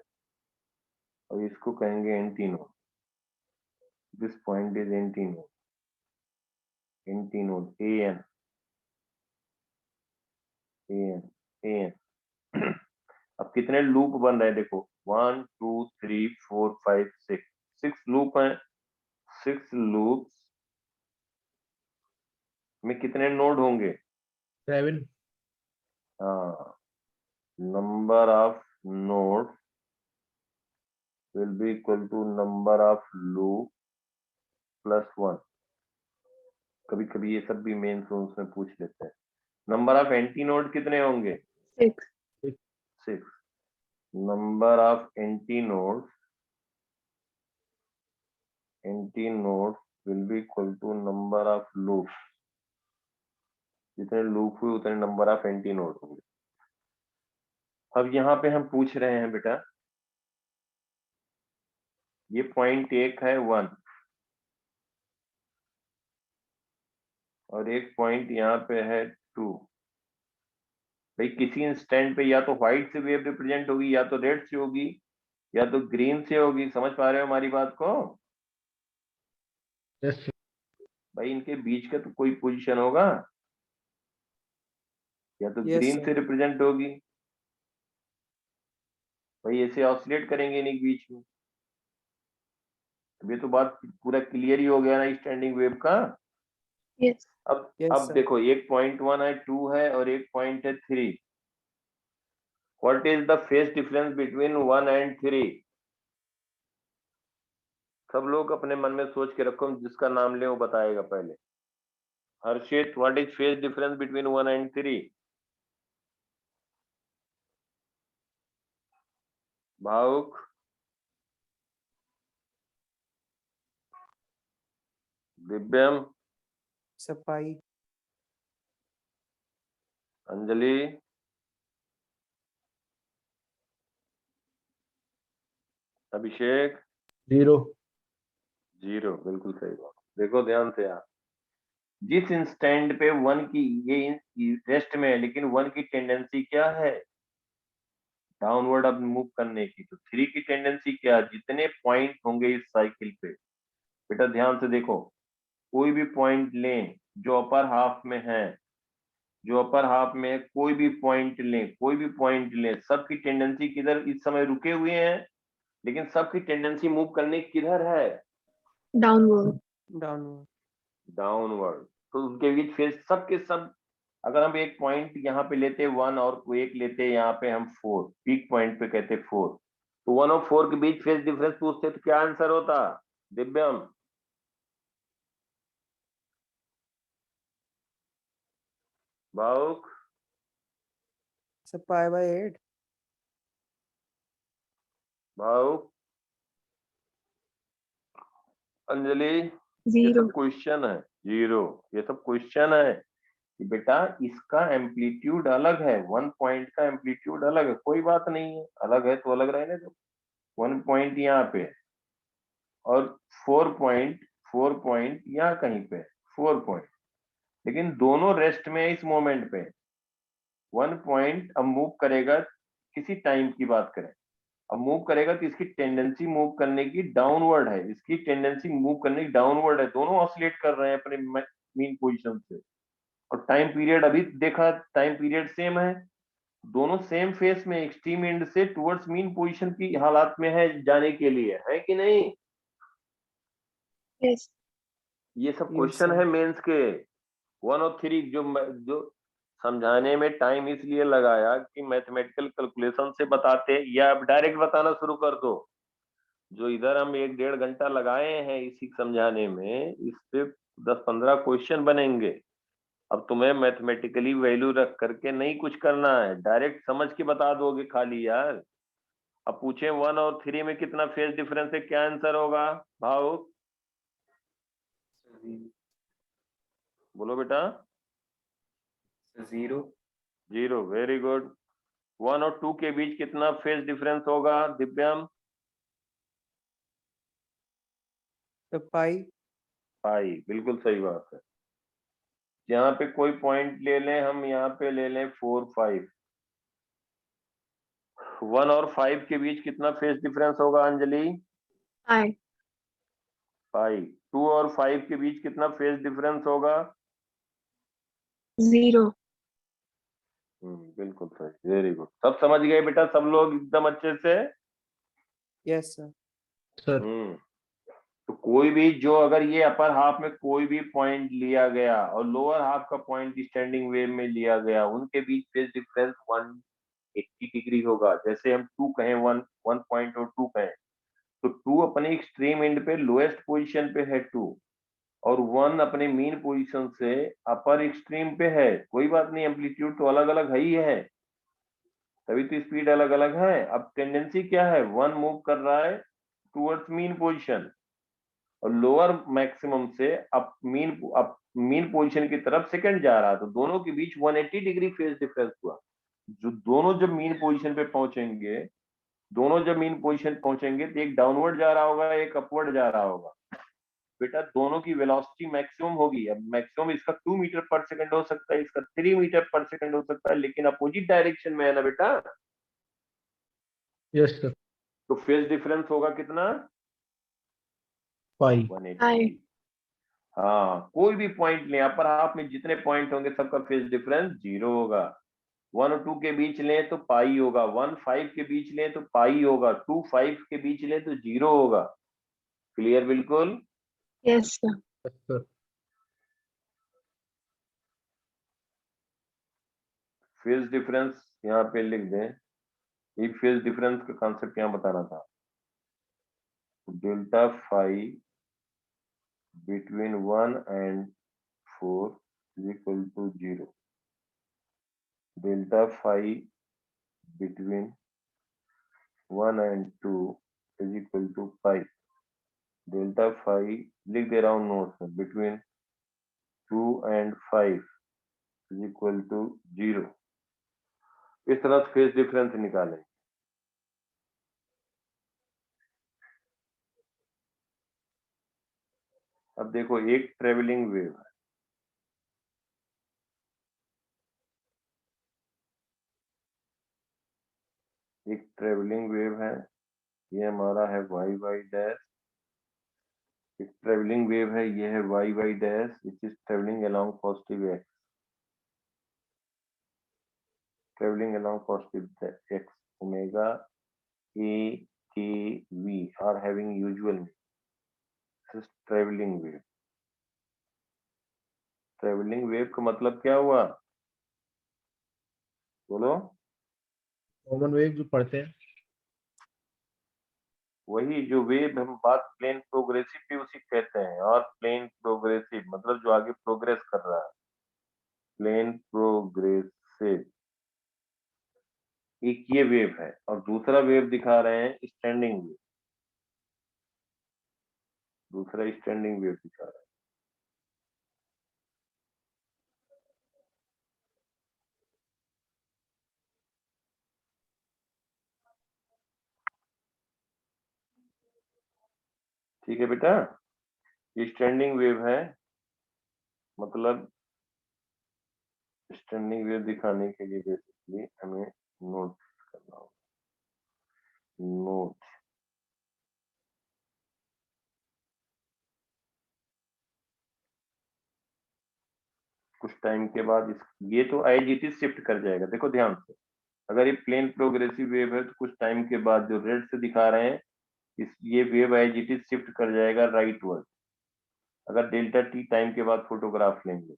और इसको कहेंगे anti node. This point is anti node, AN AN AN। अब कितने लूप बन रहे हैं देखो, 1 2 3 4 5 6, 6 लूप हैं। 6 लूप्स में कितने नोड होंगे? 7। हाँ, number of node will be equal to number of loop plus 1। कभी कभी ये सब भी मेन सोर्स में पूछ लेते हैं। नंबर ऑफ एंटी नोड कितने होंगे? 6. 6। Number of anti node will be equal to number of loops। जितने लूप हुए उतने नंबर ऑफ एंटी नोड होंगे। अब यहाँ पे हम पूछ रहे हैं बेटा, ये पॉइंट एक है 1, और एक पॉइंट यहाँ पे है 2। भाई किसी इंस्टेंट पे या तो व्हाइट से वेव रिप्रेजेंट होगी, या तो रेड से होगी, या तो ग्रीन से होगी। समझ पा रहे हो हमारी बात को? Yes sir. भाई इनके बीच का तो कोई पोजीशन होगा, या तो यस ग्रीन से सर। रिप्रेजेंट होगी। भाई ऐसे ऑसिलेट करेंगे इन्हीं के बीच में। अब ये तो बात पूरा क्लियर ही हो गया ना स्टैंडिंग वेव का। Yes. अब Yes, अब sir. देखो एक पॉइंट 1 है, 2 है और एक पॉइंट है 3। What is the phase difference between 1 and 3? सब लोग अपने मन में सोच के रखो, जिसका नाम ले वो बताएगा पहले। Harshit, what is phase difference between 1 and 3? Bhavuk, Divyam, Sir, pi. Anjali, अभिषेक। 0. 0, बिल्कुल सही बात। देखो ध्यान से यार, जिस इंस्टेंट पे 1 की ये रेस्ट में है, लेकिन 1 की टेंडेंसी क्या है? डाउनवर्ड अब मूव करने की। तो 3 की टेंडेंसी क्या? जितने पॉइंट होंगे इस साइकिल पे, बेटा ध्यान से देखो, कोई भी पॉइंट लें जो अपर हाफ में है, जो अपर हाफ में है, कोई भी पॉइंट लें, कोई भी पॉइंट लें, सबकी टेंडेंसी किधर इस समय रुके हुए हैं, लेकिन सबकी टेंडेंसी मूव करने की किधर है? Downward. Downward. डाउनवर्ड। तो उनके बीच फेज सबके सब, अगर हम एक पॉइंट यहाँ पे लेते 1 और कोई एक लेते यहाँ पे हम 4, पीक पॉइंट पे कहते 4, तो 1 और 4 के बीच फेज डिफरेंस पूछते तो क्या आंसर होता? दिव्यम, भावुक, Sir, pi by 8. भावुक, अंजलि, ये 0. सब क्वेश्चन है। 0, ये सब क्वेश्चन है कि बेटा इसका एम्पलीट्यूड अलग है, 1 पॉइंट का एम्पलीट्यूड अलग है, कोई बात नहीं है, अलग है तो अलग रहने दो। 1 पॉइंट यहाँ पे और 4 पॉइंट यहाँ कहीं पे, 4 पॉइंट, लेकिन दोनों रेस्ट में है इस मोमेंट पे। 1 पॉइंट अब मूव करेगा, किसी टाइम की बात करें, अब मूव करेगा तो इसकी टेंडेंसी मूव करने की डाउनवर्ड है, इसकी टेंडेंसी मूव करने की डाउनवर्ड है, दोनों ऑसिलेट कर रहे हैं अपने मीन पोजीशन से। और टाइम पीरियड अभी देखा, टाइम पीरियड सेम है, दोनों सेम फेस में एक्सट्रीम एंड से टुवर्ड्स मीन पोजीशन की हालात में है जाने के लिए, है कि नहीं? Yes. ये सब Yes, क्वेश्चन sir. है मेंस के। 1 और 3 जो समझाने में टाइम इसलिए लगाया कि मैथमेटिकल कैलकुलेशन से बताते, या अब डायरेक्ट बताना शुरू कर दो। जो इधर हम 1-1.5 घंटा लगाए हैं इसी समझाने में, इससे 10-15 क्वेश्चन बनेंगे। अब तुम्हें मैथमेटिकली वैल्यू रख करके नहीं कुछ करना है, डायरेक्ट समझ के बता दोगे खाली यार। अब पूछे 1 और 3 में कितना फेज डिफरेंस है, क्या आंसर होगा? भाव बोलो बेटा। 0. 0, वेरी गुड। 1 और 2 के बीच कितना फेज डिफरेंस होगा दिव्यम? Sir, pi. पाई, बिल्कुल सही बात है। यहाँ पे कोई पॉइंट ले लें हम, यहाँ पे ले लें 4, 5। 1 और 5 के बीच कितना फेज डिफरेंस होगा अंजलि? I. पाई। 2 और 5 के बीच कितना फेज डिफरेंस होगा? 0. बिल्कुल सही, वेरी गुड। सब समझ गए बेटा सब लोग एकदम अच्छे से? Yes, sir. Sir. तो कोई भी, जो अगर ये अपर हाफ में कोई भी पॉइंट लिया गया और लोअर हाफ का पॉइंट स्टैंडिंग वेव में लिया गया, उनके बीच फेज डिफरेंस 180 डिग्री होगा। जैसे हम 2 कहें, 1 पॉइंट और 2 कहें, तो 2 अपने एक्सट्रीम एंड पे लोएस्ट पोजीशन पे है 2, और 1 अपने मीन पोजीशन से अपर एक्सट्रीम पे है। कोई बात नहीं, एम्पलीट्यूड तो अलग अलग है ही है, तभी तो स्पीड अलग अलग है। अब टेंडेंसी क्या है? 1 मूव कर रहा है टुवर्ड्स मीन पोजीशन, और लोअर मैक्सिमम से अप मीन पोजीशन की तरफ सेकंड जा रहा है, तो दोनों के बीच 180 डिग्री फेज डिफरेंस हुआ। जो दोनों जब मीन पोजीशन पे पहुंचेंगे, दोनों जब मीन पोजीशन पहुंचेंगे, तो एक डाउनवर्ड जा रहा होगा, एक अपवर्ड जा रहा होगा। बेटा दोनों की वेलोसिटी मैक्सिमम होगी। अब मैक्सिमम इसका 2 मीटर पर सेकंड हो सकता है, इसका 3 मीटर पर सेकंड हो सकता है, लेकिन अपोजिट डायरेक्शन में है ना बेटा। Yes, sir. तो फेज डिफरेंस होगा कितना? Pi. 180। हाँ, कोई भी पॉइंट लें, अपर हाफ में जितने पॉइंट होंगे सबका फेज डिफरेंस 0 होगा। 1 और 2 के बीच लें तो पाई होगा, 1, 5 के बीच लें तो पाई होगा, 2, 5 के बीच लें तो 0 होगा। क्लियर बिल्कुल? Yes, sir. Yes, sir. Phase difference यहाँ पे लिख दें। ये फेज डिफरेंस का कॉन्सेप्ट यहाँ बताना था। Delta phi between 1 and 4 is equal to 0. Delta phi between 1 and 2 is equal to pi. Delta phi लिख दे रहा हूँ नोट्स में, between 2 and 5 is equal to 0. इस तरह से फेज डिफरेंस निकालें। अब देखो, एक ट्रेवलिंग वेव है, एक ट्रेवलिंग वेव है, ये हमारा है वाई वाई डैश। एक ट्रेवलिंग वेव है, ये है Y Y dash, which is travelling along positive X, travelling along positive X. Omega A K we are having usual travelling wave. Travelling wave का मतलब क्या हुआ, बोलो? कॉमन वेव जो पढ़ते हैं। वही जो वेव हम बात प्लेन प्रोग्रेसिव पे उसी कहते हैं। और प्लेन प्रोग्रेसिव मतलब जो आगे प्रोग्रेस कर रहा है, प्लेन प्रोग्रेसिव। एक ये वेव है और दूसरा वेव दिखा रहे हैं स्टैंडिंग वेव, दूसरा स्टैंडिंग वेव दिखा रहा है। ठीक है बेटा, स्टैंडिंग वेव है, मतलब स्टैंडिंग वेव दिखाने के लिए बेसिकली हमें नोट करना होगा। नोट कुछ टाइम के बाद ये तो आईजीटी शिफ्ट कर जाएगा। देखो ध्यान से, अगर ये प्लेन प्रोग्रेसिव वेव है तो कुछ टाइम के बाद जो रेड से दिखा रहे हैं ये वेव आईजीटी शिफ्ट कर जाएगा राइट वर्ड। अगर डेल्टा टी टाइम के बाद फोटोग्राफ लेंगे,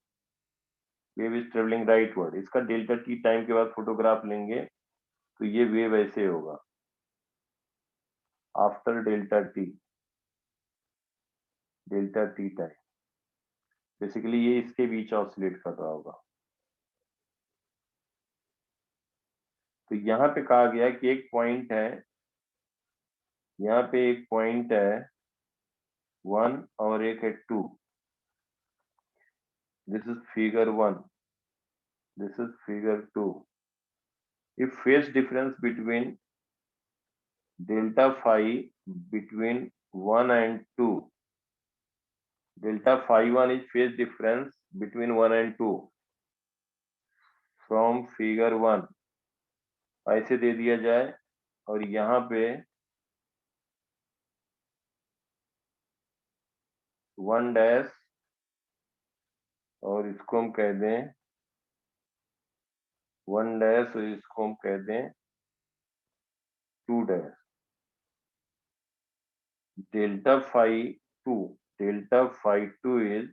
wave is travelling right word, इसका डेल्टा टी टाइम के बाद फोटोग्राफ लेंगे तो ये वेव ऐसे होगा। After delta T time, basically ये इसके बीच ऑसिलेट कर रहा होगा। तो यहाँ पे कहा गया कि एक पॉइंट है, यहाँ पे एक पॉइंट है 1 और एक है 2। This is figure 1, this is figure 2। if phase difference between delta phi between 1 and 2, delta phi 1 is phase difference between 1 and 2 from figure 1, ऐसे दे दिया जाए और यहाँ पे 1 डैश और इसको हम कह दें 1 डैश और इसको हम कह दें 2 dash. Delta phi 2 is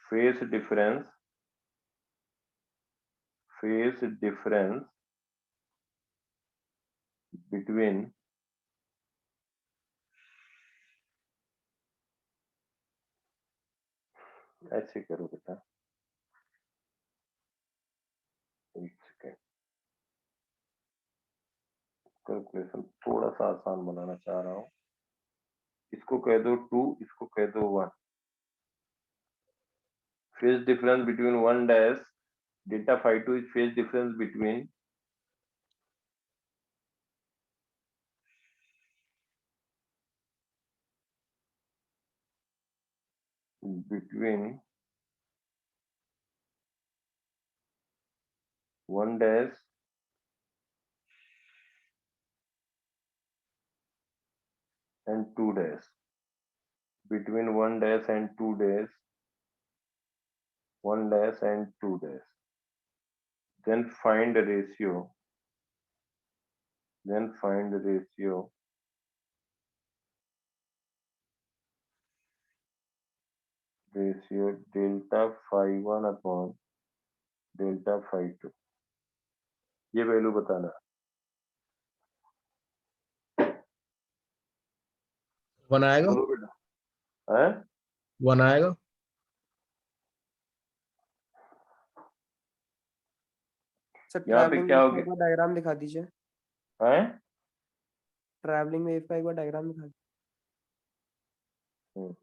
phase difference between ऐसे करो बेटा, एक सेकेंड, कैलकुलेशन थोड़ा सा आसान बनाना चाह रहा हूँ। इसको कह दो 2, इसको कह दो 1। Phase difference between 1 dash, delta phi 2 is phase difference between between 1 dash and 2 dash, between 1 dash and 2 dash, 1 dash and 2 dash. Then find the ratio, ratio delta phi 1 upon delta phi 2, ये वैल्यू बताना। 1 आएगा, बोलो बेटा। हैं? 1 आएगा। सर यहाँ पे ट्रैवलिंग क्या वेव हो का एक गया? बार डायग्राम दिखा दीजिए। हैं? ट्रैवलिंग वेव का एक बार डायग्राम दिखा दीजिए। हम्म,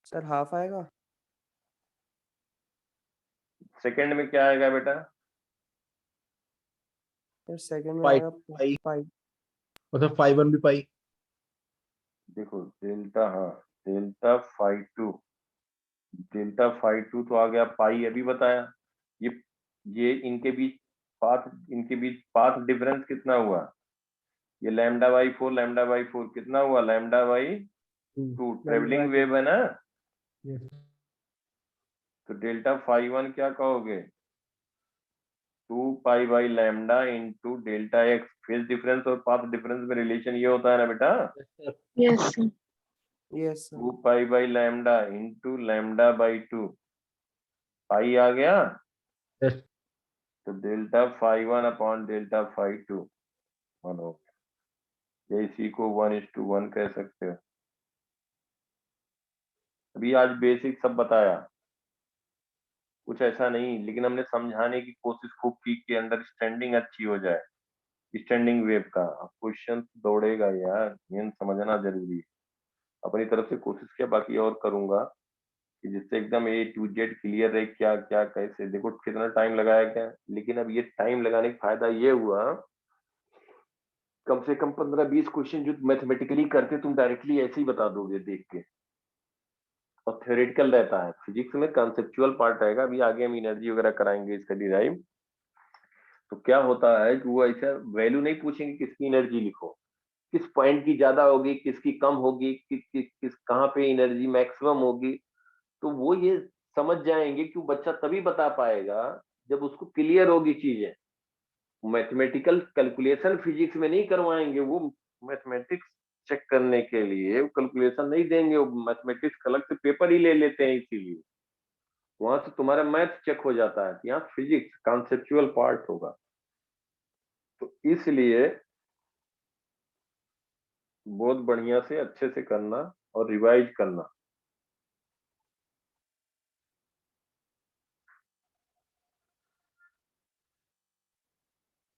सर हाफ आएगा। सेकंड में क्या आएगा बेटा? फिर सेकंड में पाई आएगा पाई, पाई। मतलब फाई 1 भी पाई। देखो डेल्टा, हाँ डेल्टा फाई 2, डेल्टा फाई 2 तो आ गया पाई, अभी बताया। ये इनके बीच पाथ डिफरेंस कितना हुआ? ये लैम्डा बाई 4, लैम्डा बाई 4 कितना हुआ? Lambda by 2। ट्रेवलिंग वेव है ना, Yes. तो डेल्टा फाई 1 क्या कहोगे? 2 pi by lambda into delta x. Phase difference और पाथ डिफरेंस में रिलेशन ये होता है ना बेटा, Yes, sir. Yes 2 pi by lambda into lambda by 2। Pi आ गया, Yes. तो delta phi 1 upon delta phi 2 1 हो गया। या इसी को 1:1 कह सकते हो। अभी आज बेसिक सब बताया, कुछ ऐसा नहीं, लेकिन हमने समझाने की कोशिश खूब की कि अंडरस्टैंडिंग अच्छी हो जाए स्टैंडिंग वेव का। अब क्वेश्चन दौड़ेगा यार, मेन समझना जरूरी है। अपनी तरफ से कोशिश किया, बाकी और करूंगा कि जिससे एकदम A to Z क्लियर रहे, क्या क्या कैसे। देखो कितना टाइम लगाया क्या, लेकिन अब ये टाइम लगाने का फायदा ये हुआ, कम से कम 15-20 क्वेश्चन जो मैथमेटिकली करके तुम डायरेक्टली ऐसे ही बता दोगे देख के, और थ्योरेटिकल रहता है। फिजिक्स में कॉन्सेप्चुअल पार्ट रहेगा, अभी आगे हम एनर्जी वगैरह कराएंगे इसका डिराइव। तो क्या होता है कि वो ऐसा वैल्यू नहीं पूछेंगे किसकी एनर्जी लिखो, किस पॉइंट की ज्यादा होगी, किसकी कम होगी, किस कहाँ पे एनर्जी मैक्सिमम होगी। तो वो ये समझ जाएंगे कि वो बच्चा तभी बता पाएगा जब उसको क्लियर होगी चीजें। मैथमेटिकल कैलकुलेशन फिजिक्स में नहीं करवाएंगे, वो मैथमेटिक्स चेक करने के लिए वो कैलकुलेशन नहीं देंगे, वो मैथमेटिक्स अलग से पेपर ही ले लेते हैं, इसीलिए वहां से तुम्हारा मैथ चेक हो जाता है। यहाँ फिजिक्स कॉन्सेप्चुअल पार्ट होगा, तो इसलिए बहुत बढ़िया से अच्छे से करना और रिवाइज करना।